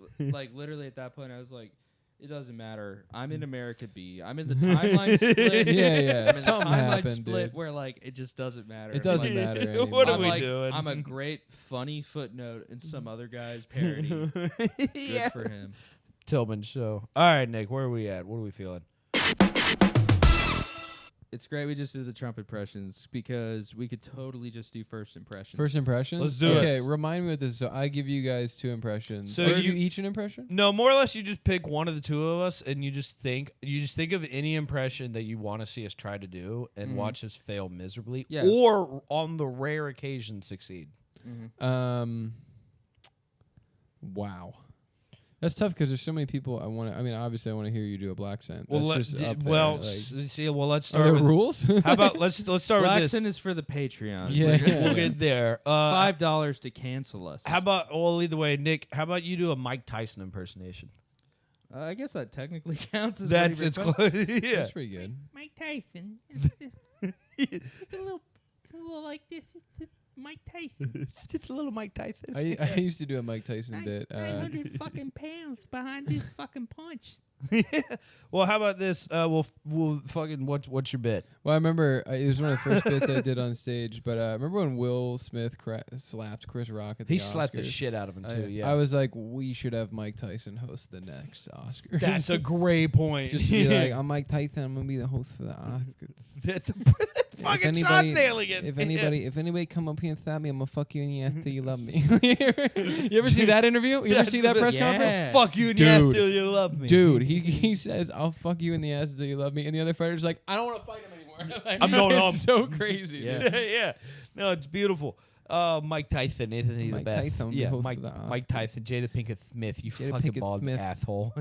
literally at that point, I was like, it doesn't matter. I'm in America B. I'm in the timeline split. Yeah. I'm in Something the timeline happened, split dude. where like it just doesn't matter. It doesn't Like, matter anymore. What are I'm we like, doing? I'm a great funny footnote in some other guy's parody. Good for him. Tillman show. All right, Nick, where are we at? What are we feeling? It's great we just did the Trump impressions because we could totally just do first impressions. First impressions? Let's do it. Okay, remind me what this is. So I give you guys 2 impressions. So Or you- you each an impression? No, more or less, you just pick one of the two of us, and you just think of any impression that you want to see us try to do, and watch us fail miserably, Yeah. or on the rare occasion succeed. Wow. That's tough because there's so many people I want to. I mean, obviously, I want to hear you do a black scent. Well, That's just up there. let's Are start there with rules? How about let's start with Black this. Sin is for the Patreon. Yeah. We'll get there. $5 to cancel us. How about either way, Nick? How about you do a Mike Tyson impersonation? I guess that technically counts as That's what he it's requested. close. Yeah. That's pretty good. Mike Tyson. It's a little like this. It's Mike Tyson. Just a little Mike Tyson. I used to do a Mike Tyson bit. 900 fucking pounds behind this fucking punch. Well, how about this? We'll fucking what's your bit? Well, I remember it was one of the first bits I did on stage. But remember when Will Smith slapped Chris Rock at the He Oscars? slapped the shit out of him too. Yeah, I was like, we should have Mike Tyson host the next Oscars. That's a great point. Just to be like, I'm Mike Tyson. I'm gonna be the host for the Oscars. Fucking Sean's nailing it. If anybody come up here and slap me, I'm gonna fuck you in the ass till you love me. you ever see that interview? You ever That's see that the- press Yeah. conference? Fuck you in Dude. the ass till you love me. Dude, he says, I'll fuck you in the ass until you love me. And the other fighter's like, I don't want to fight him anymore. Like, I'm going home. It's so crazy. Yeah. dude. Yeah. No, it's beautiful. Mike Tyson, isn't he the Mike best? Tyson, the yeah, host Mike, of the Mike Tyson, Jada Pinkett Smith, you Jada fucking Pinkett bald Smith. asshole.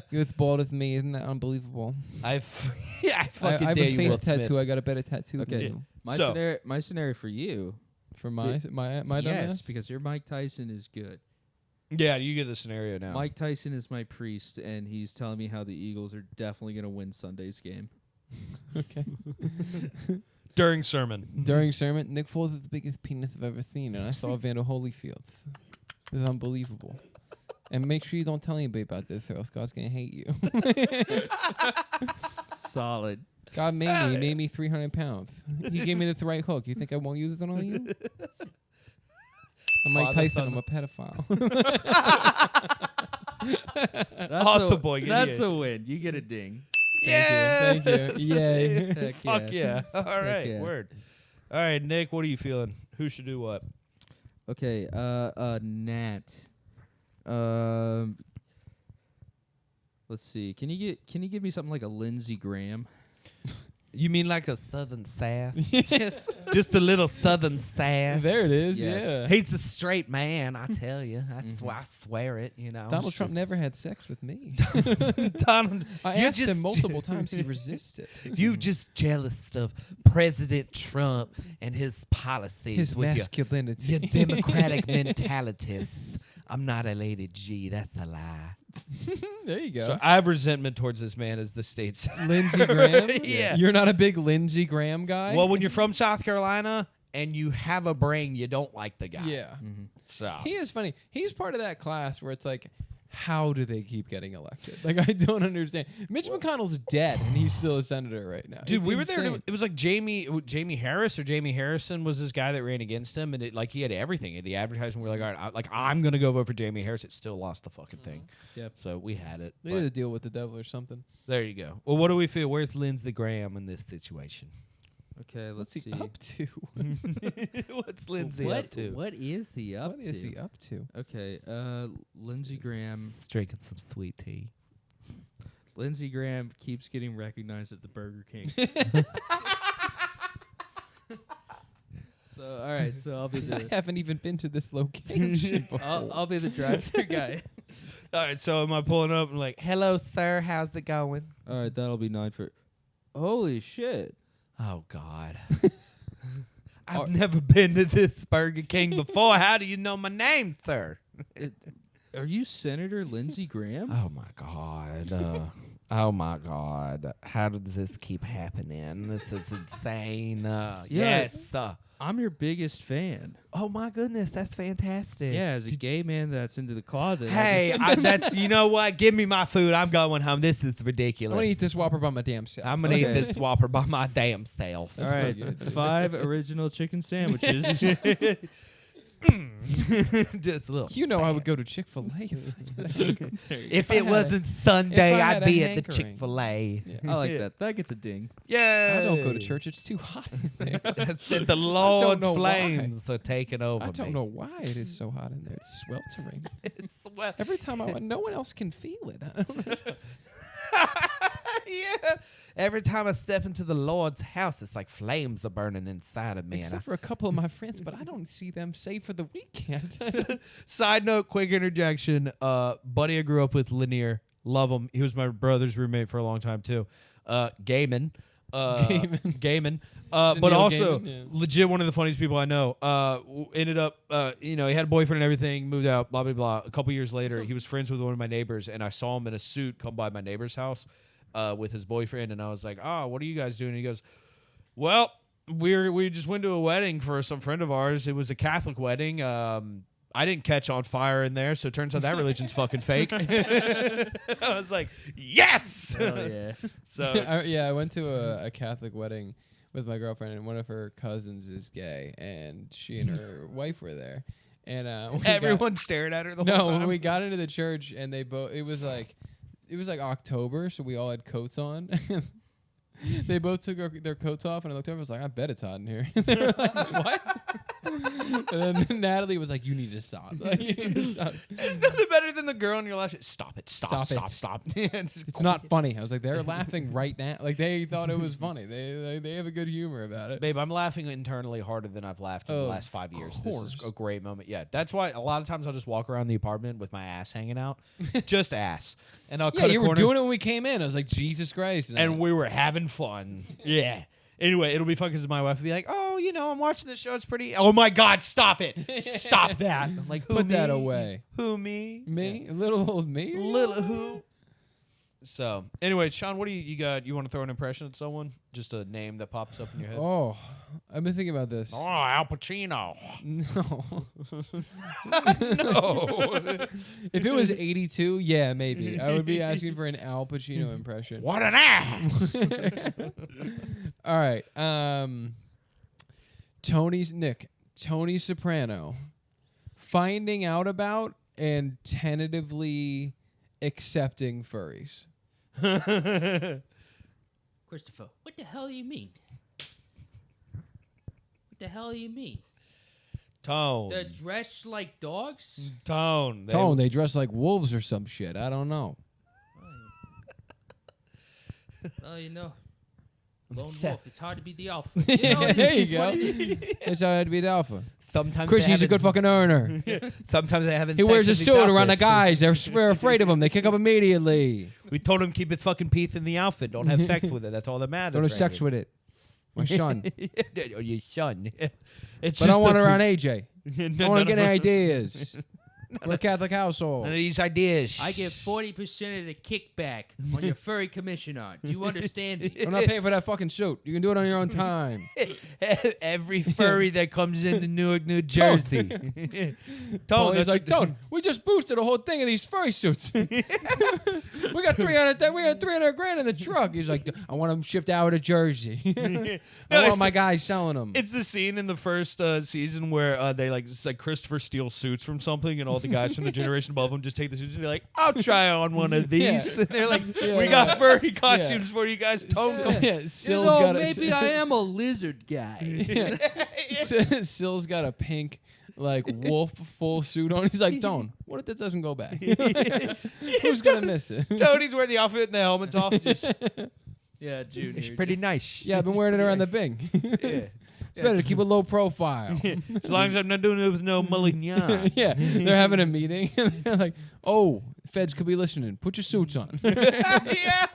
You're as bald as me. Isn't that unbelievable? I fucking I have dare a you, face Will tattoo. Smith. I got a better tattoo than Okay. you. My scenario for you. For my dumbass? Yes, because your Mike Tyson is good. Yeah, you get the scenario now. Mike Tyson is my priest, and he's telling me how the Eagles are definitely going to win Sunday's game. Okay. During sermon. During sermon, Nick Foles is the biggest penis I've ever seen, and I saw Vander Holyfield. It was unbelievable. And make sure you don't tell anybody about this, or else God's gonna hate you. Solid. God made me. He made me 300 pounds. He gave me the right hook. You think I won't use it on you? I'm Mike Father Tyson. I'm Thunder. a pedophile. Off the boy. That's a win. You get a ding. Thank you. Yay. Heck Fuck yeah. All right. yeah. Word. All right, Nick. What are you feeling? Who should do what? Okay. Nat. Let's see. Can you give me something like a Lindsey Graham? You mean like a southern sass? Yes. Just a little southern sass. There it is. Yes. Yeah. He's a straight man, I tell you. That's why I swear it. You know, Donald It's Trump just- never had sex with me. Donald, I you asked him just- multiple times. He resisted. You just jealous of President Trump and his policies His with masculinity. your democratic mentalities. I'm not a lady G. That's a lie. There you go. So I have resentment towards this man as the state's. Lindsey Graham. Yeah. You're not a big Lindsey Graham guy. Well, when you're from South Carolina and you have a brain, you don't like the guy. yeah. So He is funny. He's part of that class where it's like, how do they keep getting elected? Like, I don't understand. Mitch McConnell's dead, and he's still a senator right now. dude, It's we were there. insane. It was like Jamie Harris or Jamie Harrison was this guy that ran against him, and it like he had everything. The advertising, we were like, all right, I'm gonna go vote for Jamie Harris. It still lost the fucking thing. Yep. So we had it. They but had to deal with the devil or something. there you go. Well, what do we feel? Where's Lindsey Graham in this situation? Okay. Let's What's he see. up to? What's Lindsey up to? What is he up What to? is he up to? Okay. Lindsey Graham. Drinking some sweet tea. Lindsey Graham keeps getting recognized at the Burger King. So all right. So I'll be I the haven't even been to this location before. I'll be the drive-through guy. All right, so am I pulling up and like, hello, sir, how's it going? All right. That'll be 9 for. Holy shit. Oh God. I've never been to this Burger King before. How do you know my name, sir? Are you Senator Lindsey Graham? Oh my God. Oh my God. How does this keep happening? This is insane. Yes. I'm your biggest fan. Oh my goodness, that's fantastic. Yeah, as a gay man that's into the closet. Hey, that's you know what? Give me my food. I'm going home. This is I'm ridiculous. gonna eat this Whopper by my damn self. I'm gonna eat Okay. this Whopper by my damn self. all right, pretty good. 5 original chicken sandwiches. Just a little. You know I would go to Chick-fil-A. If I it had wasn't if Sunday, I had I'd a be at the hankering. Chick-fil-A. I like that. That gets a ding. Yeah. I don't go to church. It's too hot in there. I said the Lord's know why. flames are taking over I don't me. know why it is so hot in there. It's sweltering. It's well, Every time no one else can feel it. I don't know. yeah. Every time I step into the Lord's house, it's like flames are burning inside of me. and Except for a couple of my friends, but I don't see them save for the weekend. Side note, quick interjection. Buddy I grew up with, Lanier. Love him. He was my brother's roommate for a long time, too. Gaiman. Gaiman. But Neil also, Gaiman? Yeah. legit one of the funniest people I know. Ended up, he had a boyfriend and everything, moved out, blah, blah, blah. A couple years later, he was friends with one of my neighbors, and I saw him in a suit come by my neighbor's house with his boyfriend, and I was like, oh, what are you guys doing? And he goes, well, we just went to a wedding for some friend of ours. It was a Catholic wedding. I didn't catch on fire in there, so it turns out that religion's fucking fake. I was like, yes! Hell yeah. So I went to a Catholic wedding with my girlfriend, and one of her cousins is gay, and she and her wife were there. And everyone stared at her the whole No, time. when we got into the church, and it was like October, so we all had coats on. They both took their coats off, and I looked over. I was like, "I bet it's hot in here." They were like, "What?" And then Natalie was like, "You need to stop. Like, you need to stop. There's nothing better than the girl in your life. Stop it. Stop Stop it. it. It's not funny." I was like, "They're laughing right now. Like they thought it was funny. They have a good humor about it." Babe, I'm laughing internally harder than I've laughed in the Of last 5 years. This is course. a great moment. Yeah, that's why a lot of times I'll just walk around the apartment with my ass hanging out. Just ass. And I'll Yeah, cut a you were corner. doing it when we came in. I was like, Jesus Christ. And we were having fun. Yeah. Anyway, it'll be fun because my wife will be like, oh, I'm watching the show. It's pretty. Oh, my God, stop it. Stop that. I'm like, who, put that me? away. Who, me? Me? Little old me? Little who? So, anyway, Sean, what do you got? You want to throw an impression at someone? Just a name that pops up in your head? Oh, I've been thinking about this. Oh, Al Pacino. No. No. If it was 82, yeah, maybe. I would be asking for an Al Pacino impression. What an ass. All right. Tony Soprano finding out about and tentatively accepting furries. Christopher, what the hell do you mean? What the hell do you mean? Tone. They're dressed like dogs? Tone. They dress like wolves or some shit. I don't know. Well, you know, lone wolf. It's hard to be the alpha. You know, There you it's what go. it is. That's how I had to be the alpha. Sometimes Chris, they he's a haven't- good fucking earner. Sometimes they haven't. He wears a suit around the guys. They're afraid of him. They kick up immediately. We told him keep his fucking piece in the outfit. Don't have sex with it. That's all that matters. Don't have sex with it. My son. Or your son. It's But I just don't want the- it around AJ. I want to get any None ideas. We're a Catholic household. of these ideas. I get 40% of the kickback on your furry commission. Do you understand me? I'm not paying for that fucking suit. You can do it on your own time. Every furry that comes into Newark, New Jersey. Tone, He's that's like, what- Tone, we just boosted a whole thing of these furry suits. we got 300 grand in the truck. He's like, I want them shipped out to Jersey. I No, want my guys selling them. It's the scene in the first season where they it's like Christopher steals suits from something, and all the guys from the generation above him just take the suits and be like, "I'll try on one of these." And they're like, Yeah, "We yeah. got furry costumes for you guys." Tone, come Yeah, You Sill's know, got maybe I am a lizard guy. Sill's got a pink like wolf full suit on. He's like, Tone, what if this doesn't go back? Who's gonna miss it? Tony's wearing the outfit and the helmet's off. Just, Yeah, Junior. it's pretty nice. Yeah, I've been wearing it around the Bing. Yeah. It's better to keep a low profile. As long as I'm not doing it with no Mullignan. Yeah, they're having a meeting. And they're like, "Oh, feds could be listening. Put your suits on." Yeah,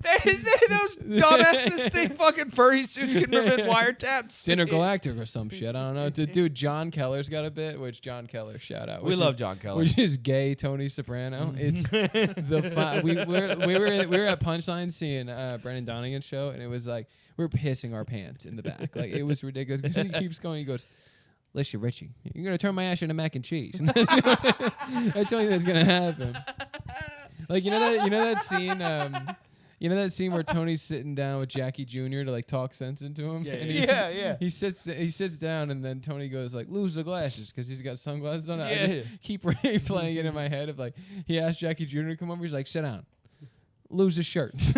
those dumbasses think fucking furry suits can prevent wiretaps. Intergalactic or some shit. I don't know. Dude, John Keller's got a bit, which John Keller shout out. We which love is- John Keller. Which is gay Tony Soprano. It's we were at Punchline seeing Brendan Donegan's show, and it was like we were pissing our pants in the back. Like it was ridiculous because he keeps going. He goes, "Listen, Richie, you're gonna turn my ass into mac and cheese." That's the only thing that's gonna happen. Like you know that scene. You know that scene where Tony's sitting down with Jackie Jr. to like talk sense into him. Yeah, And yeah. He sits down, and then Tony goes like, "Lose the glasses," because he's got sunglasses on. I Yeah. just keep replaying it in my head of like he asked Jackie Jr. to come over. He's like, "Sit down." Lose his shirt. Lose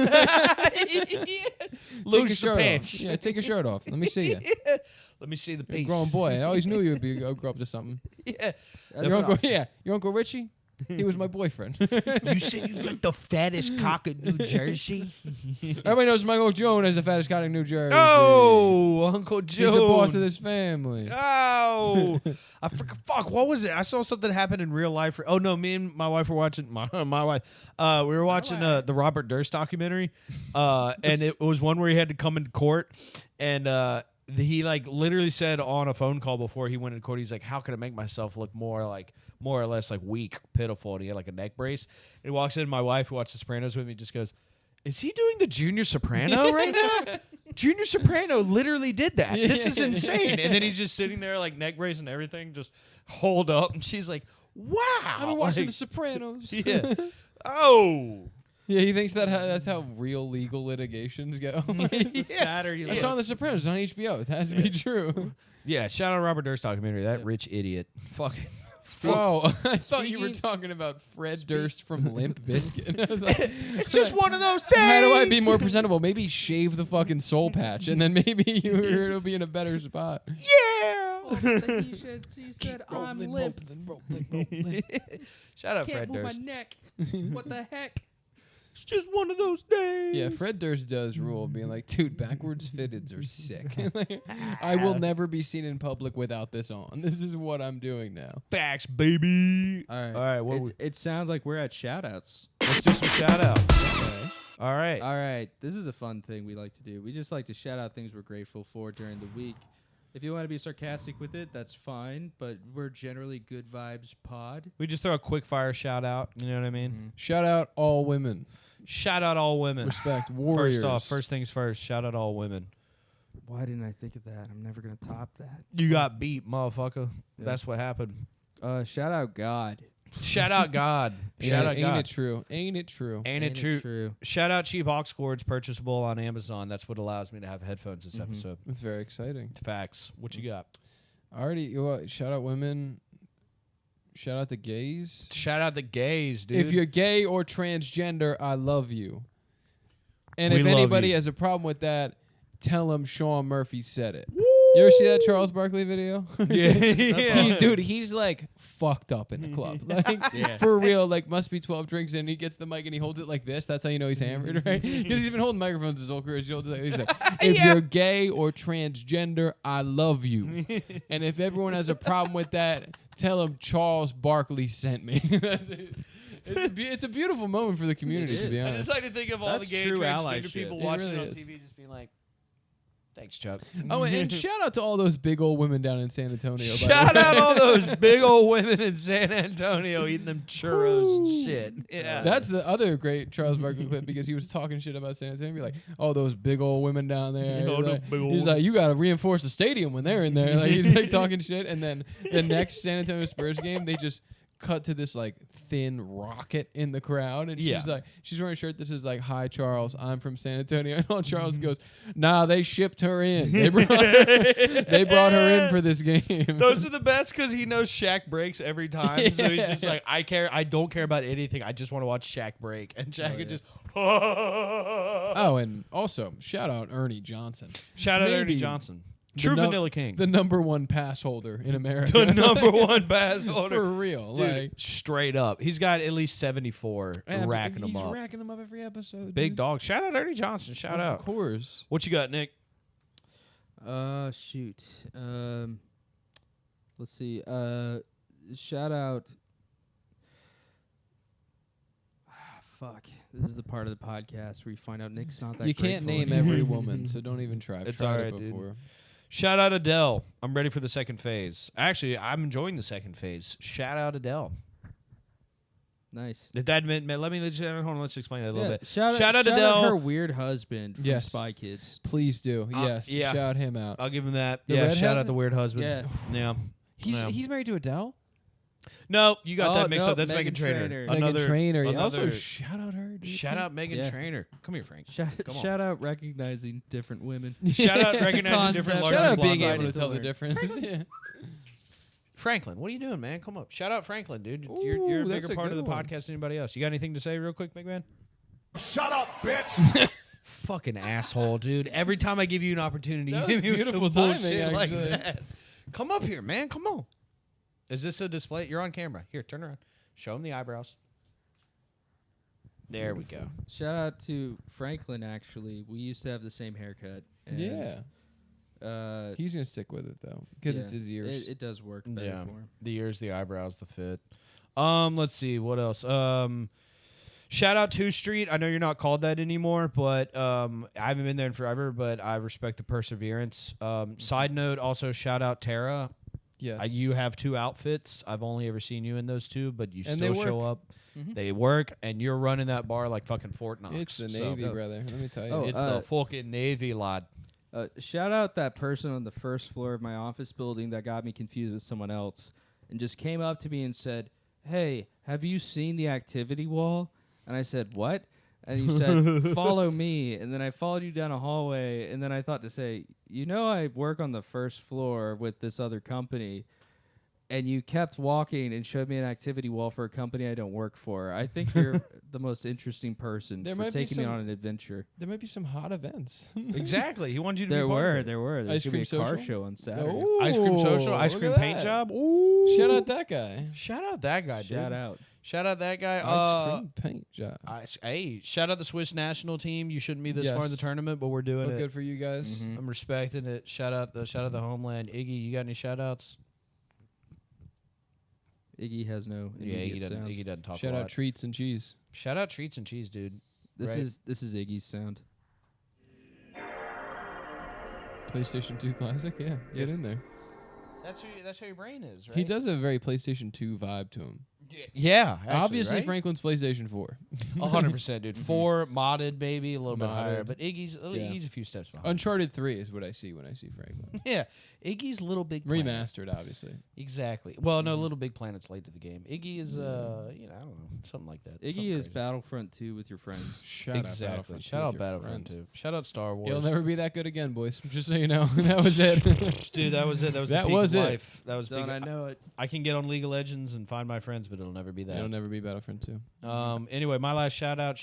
your the shirt pants. off. Yeah, take your shirt off. Let me see you. Let me see the You're a piece. grown boy. I always knew you would be grow up to something. Yeah. Your uncle, your Uncle Richie. He was my boyfriend. You said you got the fattest cock in New Jersey? Everybody knows my Uncle Joan is the fattest guy in New Jersey. Oh, Uncle Joe. He's the boss of this family. Oh, fuck. What was it? I saw something happen in real life. Oh no, me and my wife were watching. My wife. We were watching the Robert Durst documentary, and it was one where he had to come into court, and he like literally said on a phone call before he went into court, he's like, "How can I make myself look more or less like weak, pitiful?" And he had like a neck brace. And he walks in. My wife, who watched The Sopranos with me, just goes, "Is he doing the Junior Soprano right now?" Junior Soprano literally did that. This is insane. And then he's just sitting there like neck brace and everything, just hold up. And she's like, "Wow, I've been watching like, The Sopranos. yeah. Oh, Yeah, he thinks that's how real legal litigations go. The sadder you I look. saw The Sopranos on HBO. It has to be true. yeah." Shout out Robert Durst documentary. That rich idiot. Fucking. Oh, I thought you were Speaking- talking about Fred Durst from Limp Bizkit. I was like, It's just one of those days. how do I be more presentable? Maybe shave the fucking soul patch, and then maybe it'll be in a better spot. Yeah. You said I'm limp. Shout out Can't Fred move Durst. my neck. What the heck? It's just one of those days. Yeah, Fred Durst does rule, being like, dude, backwards fitteds are sick. Like, I will never be seen in public without this on. This is what I'm doing now. Facts, baby. All right. All right, what It sounds like we're at shout-outs. let's do some shout outs. All right. All right. This is a fun thing we like to do. We just like to shout out things we're grateful for during the week. If you want to be sarcastic with it, that's fine, but we're generally good vibes pod. We just throw a quick fire shout out. You know what I mean? Shout out all women. Shout out all women. Respect. Warriors. First off, first things first, shout out all women. Why didn't I think of that? I'm never going to top that. You got beat, motherfucker. Yeah. That's what happened. Shout out God. Shout out God. Shout out ain't God. it true? Ain't it true? Ain't it true? Shout out cheap aux cords purchasable on Amazon. That's what allows me to have headphones this episode. That's very exciting. Facts. What you got? Already, shout out women. Shout out to gays. Shout out the gays, dude. If you're gay or transgender, I love you. And We if love anybody you. has a problem with that, tell them Sean Murphy said it. You ever see that Charles Barkley video? yeah. He's like fucked up in the club. Like for real, like must be 12 drinks in. He gets the mic and he holds it like this. That's how you know he's hammered, right? Because he's been holding microphones his whole career. He holds it like, he's like, if you're gay or transgender, I love you. And if everyone has a problem with that, tell them Charles Barkley sent me. It's a beautiful moment for the community, to be I honest. just like to think of all That's the gay true transgender allyship. people It watching really it on is. TV just being like, thanks, Chuck. Oh, and shout out to all those big old women down in San Antonio. by the Shout way. out all those big old women in San Antonio eating them churros and shit. Yeah. That's the other great Charles Barkley clip because he was talking shit about San Antonio. Be like, oh, those big old women down there. You know, He's the like, big old he's like, you got to reinforce the stadium when they're in there. Like he's like talking shit, and then the next San Antonio Spurs game, they just cut to this like thin rocket in the crowd, and Yeah. she's like, she's wearing a shirt that says like, "Hi Charles, I'm from San Antonio." And all Charles goes, "Nah, they shipped her in. They brought her in for this game." Those are the best because he knows Shaq breaks every time. So he's just Yeah. like, I don't care about anything. I just want to watch Shaq break. And Shaq is just, Oh, and also shout out Ernie Johnson. shout out Ernie Maybe Johnson. the True no- Vanilla King. The #1 pass holder in America. The number one pass holder. For real. Dude, like, straight up. He's got at least 74 yeah, but racking them he's up. racking them up every episode. Big dude. dog. Shout out Ernie Johnson. Shout Of out. course. What you got, Nick? Shoot. Let's see. Shout out. Fuck. This is the part of the podcast where you find out Nick's not that You can't grateful. name every woman, so don't even try. I've It's tried alright, it dude. before. Shout out Adele. I'm ready for the second phase. Actually, I'm enjoying the second phase. Shout out Adele. Nice. If that meant, hold on, let's explain that a little bit. Shout Shout out out Adele. her weird husband from Yes. Spy Kids. Please do. Yes. yeah. Shout him out. I'll give him that. The Yeah, redhead? shout out the weird husband. Yeah. Yeah. Yeah. He's married to Adele? No, you got Oh, that mixed no, up. That's Meghan Meghan Trainor. Trainor. Meghan Trainor. Yeah, also, another- shout out her. dude. Shout out Meghan Yeah. Trainor. Come here, Frank. Shout, Come on. shout out recognizing different women. Shout out Yes. recognizing different concept. larger Shout out blonde being women. able to tell the learn. difference. Yeah. Franklin, what are you doing, man? Come up. Shout out Franklin, dude. Ooh, you're a that's bigger a part of good the one. podcast than anybody else. You got anything to say real quick, big man? Shut up, bitch! Fucking asshole, dude. Every time I give you an opportunity, That you was give me beautiful some timing, bullshit like actually. that. Come up here, man. Come on. Is this a display? You're on camera. Here, turn around. Show him the eyebrows. There we go. Shout out to Franklin, actually. We used to have the same haircut. And, Yeah. He's going to stick with it, though, because it's yeah, his ears. It does work better Yeah. for him. The ears, the eyebrows, the fit. Let's see what else. Shout out 2 Street. I know you're not called that anymore, but I haven't been there in forever. But I respect the perseverance. Side note, also shout out Tara. Yes. You have 2 outfits. I've only ever seen you in those 2, but you And still they show work. up. Mhm. They work, and you're running that bar like fucking Fort Knox. It's the So, Navy, brother. Let me tell you. Oh, it's the fucking Navy, lad. Shout out that person on the first floor of my office building that got me confused with someone else and just came up to me and said, "Hey, have you seen the activity wall?" And I said, "What?" And you said, "Follow me." And then I followed you down a hallway, and then I thought to say, "You know, I work on the first floor with this other company." And you kept walking and showed me an activity wall for a company I don't work for. I think you're the most interesting person There for might be taking me some- on an adventure. There might be some hot events. Exactly. He wanted you to There be part of were, it. there were. There's Ice gonna be a cream car social? show on Saturday. Ooh, Ice cream social, ice look cream at paint that. job. Ooh. Shout out that guy. Shout out that guy, dude. Shout out. Shout out that guy. Ice cream paint job. Hey, shout out the Swiss national team. You shouldn't be this far in the Yes. tournament, but we're doing But it. good for you guys. Mhm. I'm respecting it. Shout out the homeland. Iggy, you got any shout outs? Iggy has no Yeah, immediate Iggy sounds. doesn't talk Shout a lot. out treats and cheese. Shout out treats and cheese, dude. This Right. is Iggy's sound. PlayStation 2 classic. Yeah, get in there. That's how your brain is, right? He does have a very PlayStation 2 vibe to him. Yeah, actually, Obviously, right? Franklin's PlayStation 4. 100%, dude. 4 modded, maybe a little bit higher, Modded. but Iggy's a few steps behind. Uncharted 3 is what I see when I see Franklin. Yeah, Iggy's Little Big Planet. Remastered, obviously. Exactly. Well, no, Little Big Planet's late to the game. Iggy is, I don't know, something like that. Iggy Something is crazy. Battlefront 2 with your friends. Shout Exactly. out Battlefront. Shout 2 out with your Battlefront friends. 2. Shout out Star Wars. It'll never be that good again, boys. Just so you know, that was it. Dude, that was it. That was That the peak was of it. life. That was Don't peak. I know it? I can get on League of Legends and find my friends, but it'll never be that. It'll never be Battlefront 2. Anyway, my last shout out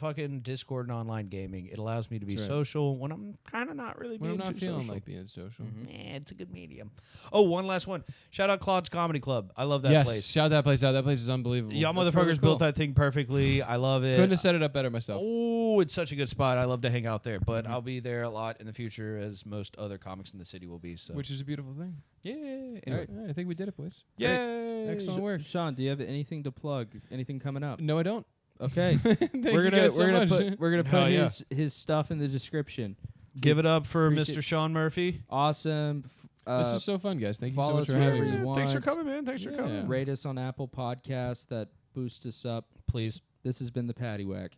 fucking Discord and online gaming. It allows me to be That's right. social when I'm kind of not really When being I'm not too feeling social. like being social. It's a good medium. Oh, one last one. Shout out Claude's Comedy Club. I love that Yes, place. shout that place out. That place is unbelievable. Y'all That's motherfuckers really built cool. that thing perfectly. I love it. Couldn't have set it up better myself. Oh, it's such a good spot. I love to hang out there, but I'll be there a lot in the future, as most other comics in the city will be. So, Which is a beautiful thing. yeah. All Anyway, right, I think we did it, boys. yay. Excellent work. Sean, do you have anything to plug? Anything coming up? No, I don't. Okay. Thank we're you gonna guys so we're gonna much. put we're gonna Hell put yeah. his stuff in the description. Give it up for Appreciate- Mr. Sean Murphy. Awesome. This is so fun, guys. Thank you so follow much us for having wherever me. you want. Thanks for coming, man. Thanks for Yeah. coming. Rate us on Apple Podcasts. That boosts us up. Please. This has been the Patty Whack.